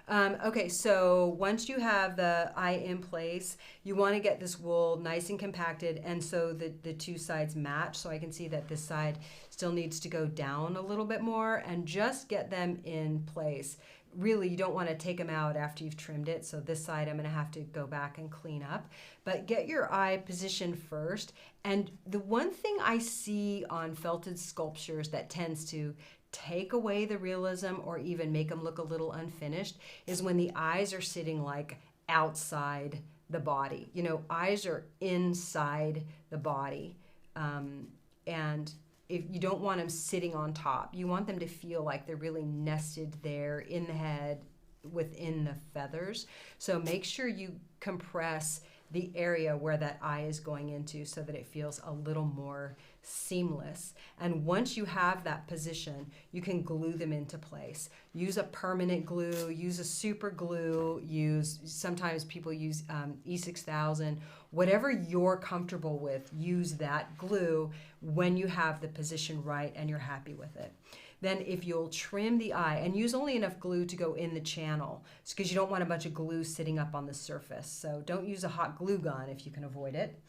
Okay, so once you have the eye in place, you want to get this wool nice and compacted, and so the two sides match. So I can see that this side still needs to go down a little bit more, and just get them in place. Really, you don't want to take them out after you've trimmed it. So this side I'm going to have to go back and clean up. But get your eye positioned first. And the one thing I see on felted sculptures that tends to take away the realism or even make them look a little unfinished is when the eyes are sitting like outside the body. You know, eyes are inside the body. And if you don't want them sitting on top, you want them to feel like they're really nested there in the head within the feathers. So make sure you compress the area where that eye is going into so that it feels a little more seamless. And once you have that position, you can glue them into place. Use a permanent glue, use a super glue, sometimes people use E6000, whatever you're comfortable with, use that glue when you have the position right and you're happy with it. Then if you'll trim the eye, and use only enough glue to go in the channel, because you don't want a bunch of glue sitting up on the surface. So don't use a hot glue gun if you can avoid it.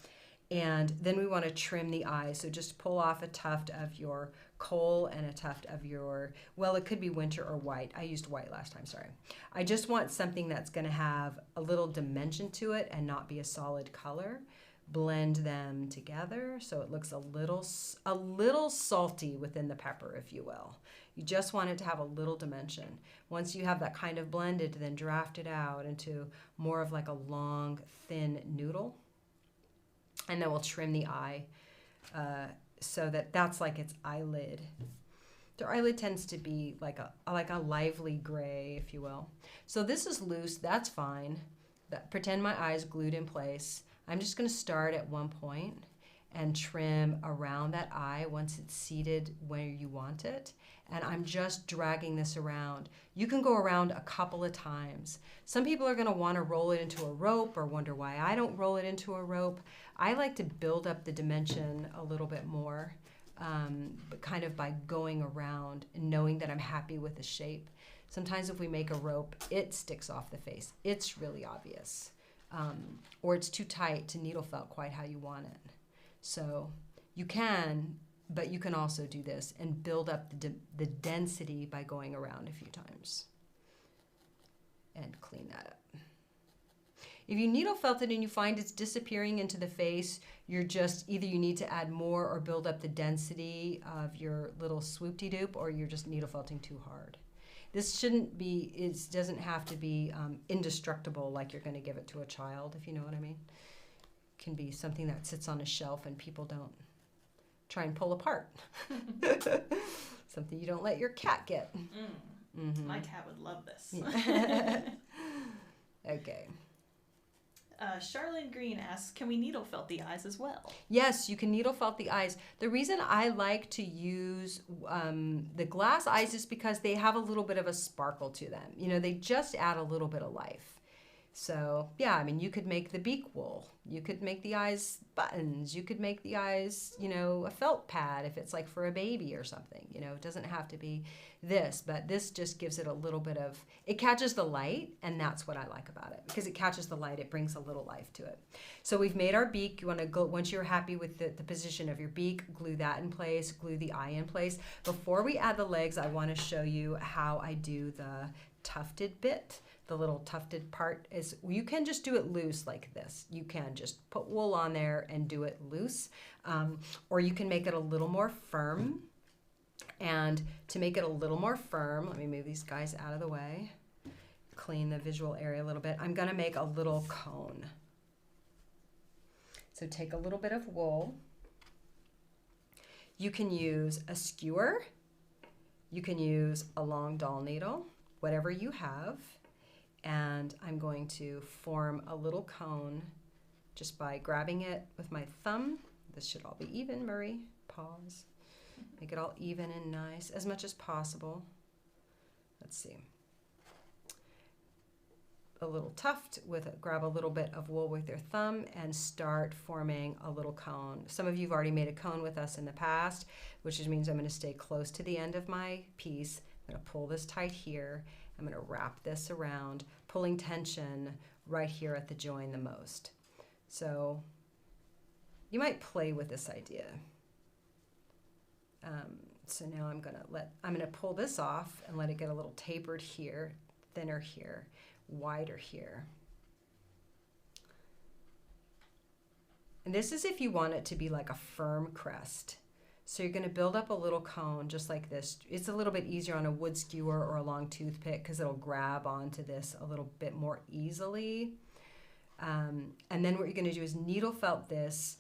And then we want to trim the eye. So just pull off a tuft of your coal and a tuft of your, well, it could be winter or white. I used white last time, sorry. I just want something that's going to have a little dimension to it and not be a solid color. Blend them together so it looks a little salty within the pepper, if you will. You just want it to have a little dimension. Once you have that kind of blended, then draft it out into more of like a long, thin noodle. And then we'll trim the eye so that's like its eyelid. Their eyelid tends to be like a lively gray, if you will. So this is loose, that's fine. Pretend my eye's glued in place. I'm just going to start at one point and trim around that eye once it's seated where you want it. And I'm just dragging this around. You can go around a couple of times. Some people are going to want to roll it into a rope or wonder why I don't roll it into a rope. I like to build up the dimension a little bit more, but kind of by going around and knowing that I'm happy with the shape. Sometimes if we make a rope, it sticks off the face. It's really obvious. Or it's too tight to needle felt quite how you want it. So you can, but you can also do this and build up the density by going around a few times and clean that up. If you needle felt it and you find it's disappearing into the face, either you need to add more or build up the density of your little swoop-de-doop, or you're just needle felting too hard. This shouldn't be, it doesn't have to be indestructible like you're going to give it to a child, if you know what I mean. It can be something that sits on a shelf and people don't try and pull apart. Something you don't let your cat get. Mm-hmm. My cat would love this. Yeah. Okay. Charlene Green asks, can we needle felt the eyes as well? Yes, you can needle felt the eyes. The reason I like to use the glass eyes is because they have a little bit of a sparkle to them. You know, they just add a little bit of life. So, yeah, I mean, you could make the beak wool. You could make the eyes buttons. You could make the eyes, you know, a felt pad if it's like for a baby or something. You know, it doesn't have to be this, but this just gives it a little bit of, it catches the light, and that's what I like about it. Because it catches the light, it brings a little life to it. So we've made our beak. You want to go, once you're happy with the position of your beak, glue that in place, glue the eye in place. Before we add the legs, I want to show you how I do the tufted bit. The little tufted part is, you can just do it loose like this. You can just put wool on there and do it loose. Or you can make it a little more firm. And to make it a little more firm, let me move these guys out of the way, clean the visual area a little bit. I'm gonna make a little cone. So take a little bit of wool. You can use a skewer. You can use a long doll needle, whatever you have. And I'm going to form a little cone just by grabbing it with my thumb. This should all be even, Marie. Pause. Make it all even and nice as much as possible. Let's see. A little tuft with it. Grab a little bit of wool with your thumb and start forming a little cone. Some of you have already made a cone with us in the past, which means I'm going to stay close to the end of my piece. I'm going to pull this tight here. I'm going to wrap this around, pulling tension right here at the join the most. So you might play with this idea. So now I'm going to pull this off and let it get a little tapered here, thinner here, wider here. And this is if you want it to be like a firm crest. So you're going to build up a little cone just like this. It's a little bit easier on a wood skewer or a long toothpick because it'll grab onto this a little bit more easily. And then what you're going to do is needle felt this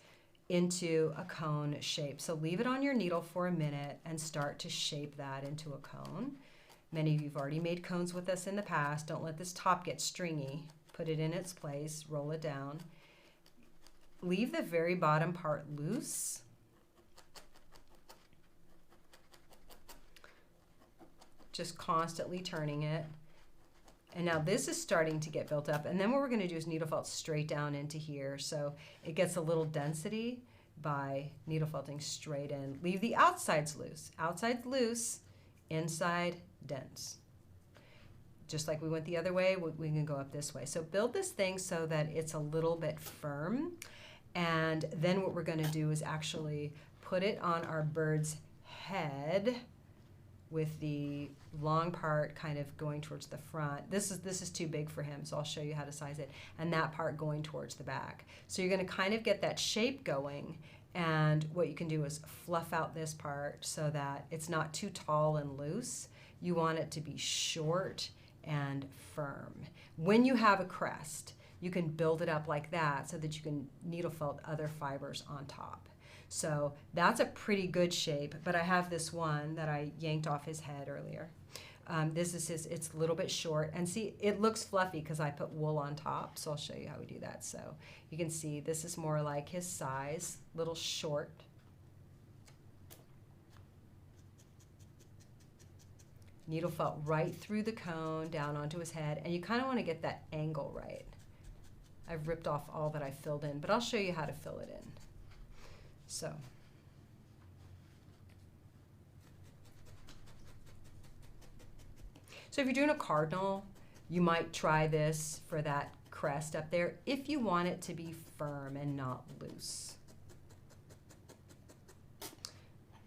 into a cone shape. So leave it on your needle for a minute and start to shape that into a cone. Many of you have already made cones with us in the past. Don't let this top get stringy. Put it in its place, roll it down. Leave the very bottom part loose. Just constantly turning it. And now this is starting to get built up. And then what we're going to do is needle felt straight down into here. So it gets a little density by needle felting straight in. Leave the outsides loose. Outsides loose, inside dense. Just like we went the other way, we can go up this way. So build this thing so that it's a little bit firm. And then what we're going to do is actually put it on our bird's head with the long part kind of going towards the front. This is too big for him, so I'll show you how to size it. And that part going towards the back. So you're going to kind of get that shape going, and what you can do is fluff out this part so that it's not too tall and loose. You want it to be short and firm. When you have a crest, you can build it up like that so that you can needle felt other fibers on top. So that's a pretty good shape, but I have this one that I yanked off his head earlier. This is it's a little bit short, and see, it looks fluffy because I put wool on top, so I'll show you how we do that. So you can see this is more like his size, little short. Needle felt right through the cone down onto his head, and you kind of want to get that angle right. I've ripped off all that I filled in, but I'll show you how to fill it in. So if you're doing a cardinal, you might try this for that crest up there if you want it to be firm and not loose.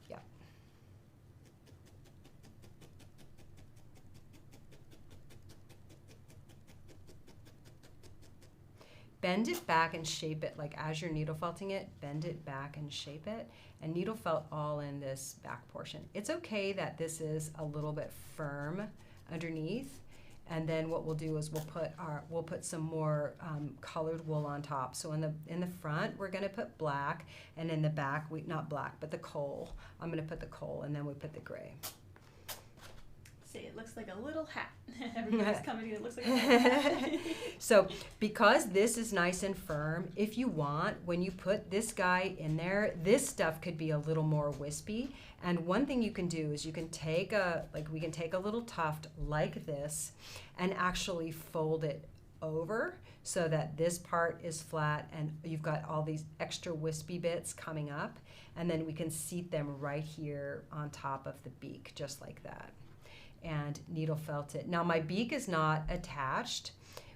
Yeah. Bend it back and shape it, like as you're needle felting it, bend it back and shape it, and needle felt all in this back portion. It's okay that this is a little bit firm. underneath. And then what we'll do is we'll put some more colored wool on top. So in the front we're going to put black, and in the back not black but the coal. I'm going to put the coal, and then we put the gray. See, it looks like a little hat. Everybody's coming in. It looks like a hat. So because this is nice and firm, if you want, when you put this guy in there, this stuff could be a little more wispy. And one thing you can do is we can take a little tuft like this and actually fold it over so that this part is flat and you've got all these extra wispy bits coming up, and then we can seat them right here on top of the beak, just like that. And needle felt it. Now my beak is not attached.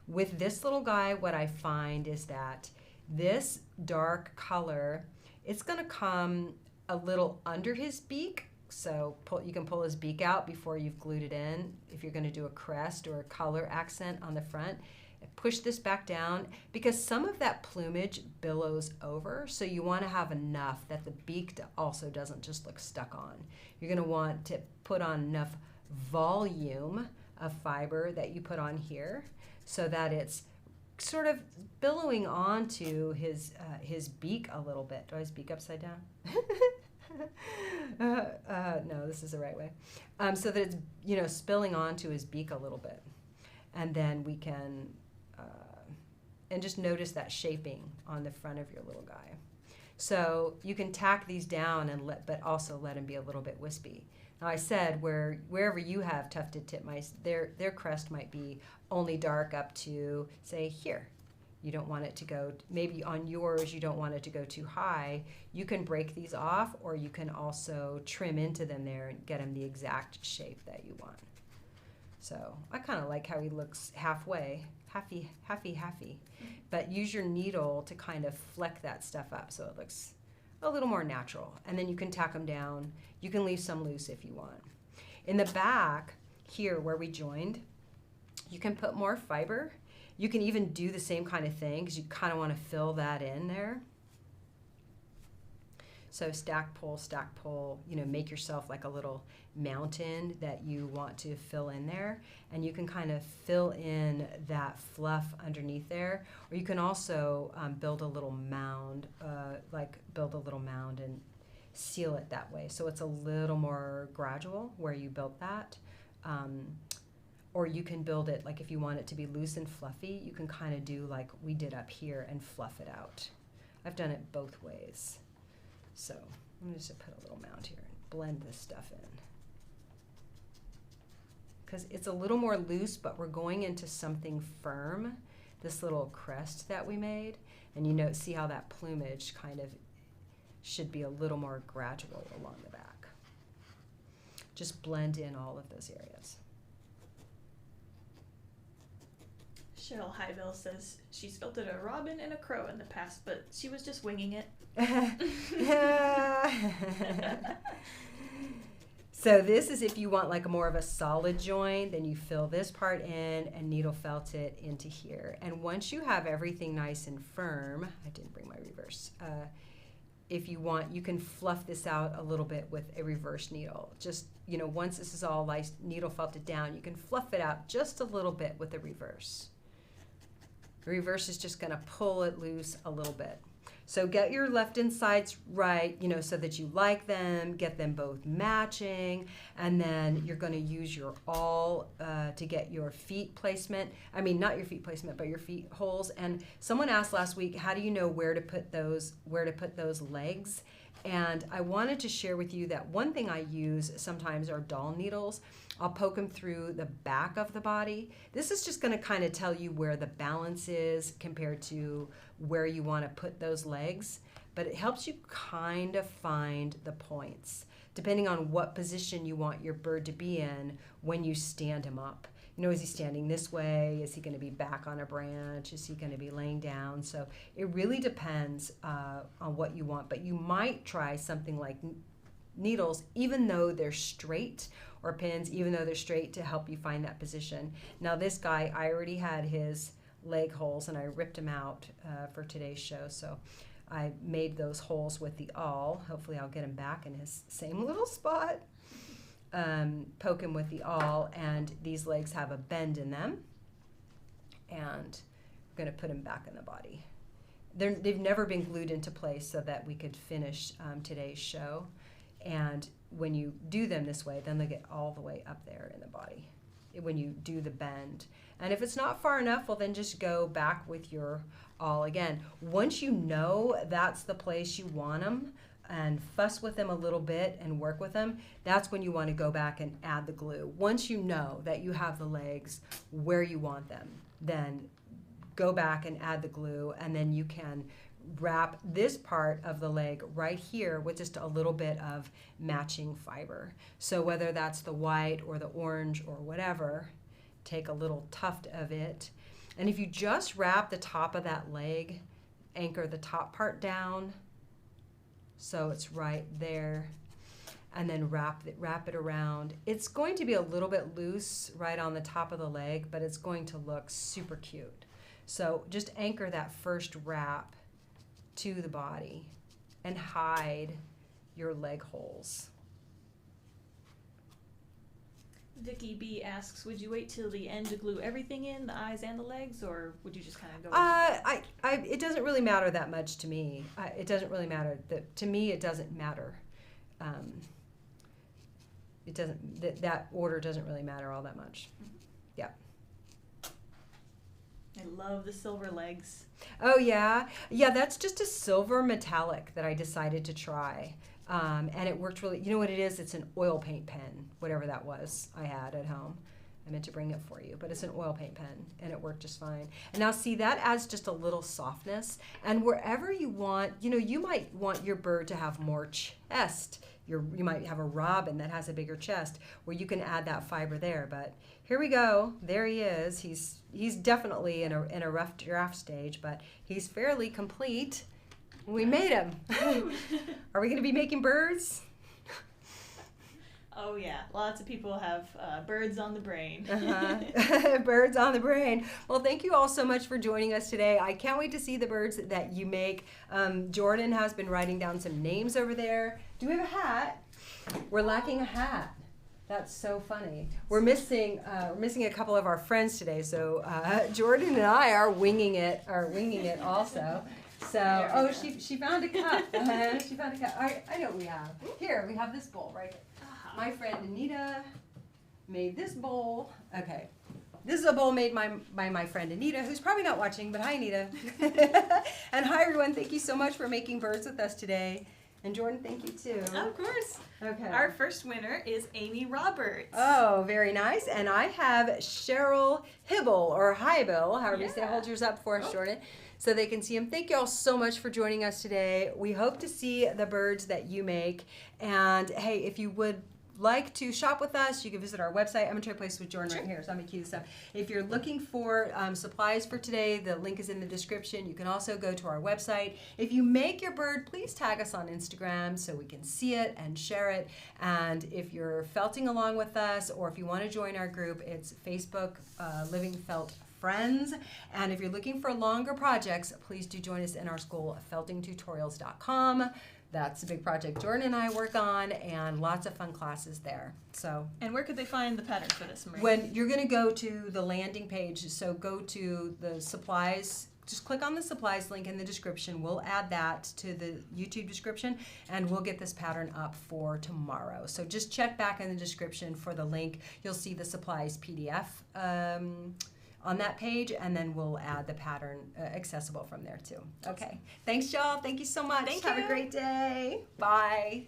With this little guy, what I find is that this dark color, it's going to come a little under his beak. So you can pull his beak out before you've glued it in. If you're going to do a crest or a color accent on the front, push this back down because some of that plumage billows over. So you want to have enough that the beak also doesn't just look stuck on. You're going to want to put on enough volume of fiber that you put on here so that it's sort of billowing onto his beak a little bit. Do I speak upside down? No, this is the right way. So that it's, you know, spilling onto his beak a little bit. And then we can, and just notice that shaping on the front of your little guy. So you can tack these down and but also let him be a little bit wispy. Now I said wherever you have tufted titmice, their crest might be only dark up to, say, here. You don't want it to go, maybe on yours you don't want it to go too high. You can break these off, or you can also trim into them there and get him the exact shape that you want. So I kind of like how he looks halfway, halfy. But use your needle to kind of fleck that stuff up so it looks a little more natural. And then you can tack them down. You can leave some loose if you want. In the back here where we joined, you can put more fiber. You can even do the same kind of thing because you kind of want to fill that in there. So stack, pull, you know, make yourself like a little mountain that you want to fill in there. And you can kind of fill in that fluff underneath there. Or you can also build a little mound, and seal it that way. So it's a little more gradual where you built that. Or you can build it, like if you want it to be loose and fluffy, you can kind of do like we did up here and fluff it out. I've done it both ways. So I'm just going to put a little mound here and blend this stuff in. Because it's a little more loose, but we're going into something firm, this little crest that we made. And you know, see how that plumage kind of should be a little more gradual along the back. Just blend in all of those areas. Cheryl Highville says she's felted a robin and a crow in the past, but she was just winging it. So this is if you want like more of a solid join, then you fill this part in and needle felt it into here. And once you have everything nice and firm, I didn't bring my reverse. If you want, you can fluff this out a little bit with a reverse needle. Just, you know, once this is all nice, needle felted down, you can fluff it out just a little bit with a reverse. The reverse is just going to pull it loose a little bit. So get your left and sides right, you know, so that you like them, get them both matching, and then you're going to use your awl to get your feet placement. I mean, not your feet placement, but your feet holes. And someone asked last week, how do you know where to put those legs? And I wanted to share with you that one thing I use sometimes are doll needles. I'll poke them through the back of the body. This is just going to kind of tell you where the balance is compared to where you want to put those legs. But it helps you kind of find the points, depending on what position you want your bird to be in when you stand him up. You know, is he standing this way? Is he going to be back on a branch? Is he going to be laying down? So it really depends on what you want. But you might try something like needles, even though they're straight, or pins, even though they're straight, to help you find that position. Now this guy, I already had his leg holes and I ripped him out for today's show. So I made those holes with the awl. Hopefully I'll get him back in his same little spot. poke him with the awl, and these legs have a bend in them. And we're going to put him back in the body. They've never been glued into place so that we could finish today's show. And when you do them this way, then they get all the way up there in the body when you do the bend. And if it's not far enough, well, then just go back with your awl again. Once you know that's the place you want them, and fuss with them a little bit and work with them, that's when you want to go back and add the glue. Once you know that you have the legs where you want them, then go back and add the glue, and then you can wrap this part of the leg right here with just a little bit of matching fiber. So whether that's the white or the orange or whatever, take a little tuft of it. And if you just wrap the top of that leg, anchor the top part down so it's right there, and then wrap it around. It's going to be a little bit loose right on the top of the leg, but it's going to look super cute. So just anchor that first wrap to the body and hide your leg holes. Vicky B asks, would you wait till the end to glue everything in, the eyes and the legs, or would you just kind of go? It doesn't really matter that much to me. It doesn't really matter. To me, it doesn't matter. It doesn't. That order doesn't really matter all that much. Yeah. I love the silver legs. Oh yeah, yeah. That's just a silver metallic that I decided to try. And it worked really, you know what it is? It's an oil paint pen, whatever that was I had at home. I meant to bring it for you, but it's an oil paint pen, and it worked just fine. And now see, that adds just a little softness. And wherever you want, you might want your bird to have more chest. You might have a robin that has a bigger chest where you can add that fiber there. But here we go. There he is. He's definitely in a rough draft stage, but he's fairly complete. We made him. Are we going to be making birds? Oh yeah, lots of people have birds on the brain. Birds on the brain. Well, thank you all so much for joining us today. I can't wait to see the birds that you make. Jordan has been writing down some names over there. Do we have a hat? We're lacking a hat. That's so funny. We're missing a couple of our friends today. So Jordan and I are winging it also. So, she found a cup. She found a cup. I know what we have. Here, we have this bowl right here. My friend Anita made this bowl. Okay. This is a bowl made by my friend Anita, who's probably not watching, but hi, Anita. And hi, everyone. Thank you so much for making birds with us today. And Jordan, thank you, too. Of course. Okay. Our first winner is Amy Roberts. Oh, very nice. And I have Cheryl Hibble, or Hybel, however you say. Hold yours up for us, Jordan, so they can see them. Thank you all so much for joining us today. We hope to see the birds that you make. And, hey, if you would like to shop with us, you can visit our website. I'm going to try to place with Jordan right here, so I'm going to cue this up. If you're looking for supplies for today, the link is in the description. You can also go to our website. If you make your bird, please tag us on Instagram so we can see it and share it. And if you're felting along with us, or if you want to join our group, it's Facebook Living Felt Friends. And if you're looking for longer projects, please do join us in our school, feltingtutorials.com. That's a big project Jordan and I work on, and lots of fun classes there. So, and where could they find the pattern for this, Marie? When you're going to go to the landing page, so go to the supplies, just click on the supplies link in the description. We'll add that to the YouTube description, and we'll get this pattern up for tomorrow. So just check back in the description for the link. You'll see the supplies PDF on that page, and then we'll add the pattern accessible from there too. Okay. Thanks, y'all. Thank you so much. Thank Have you. a great day. Bye.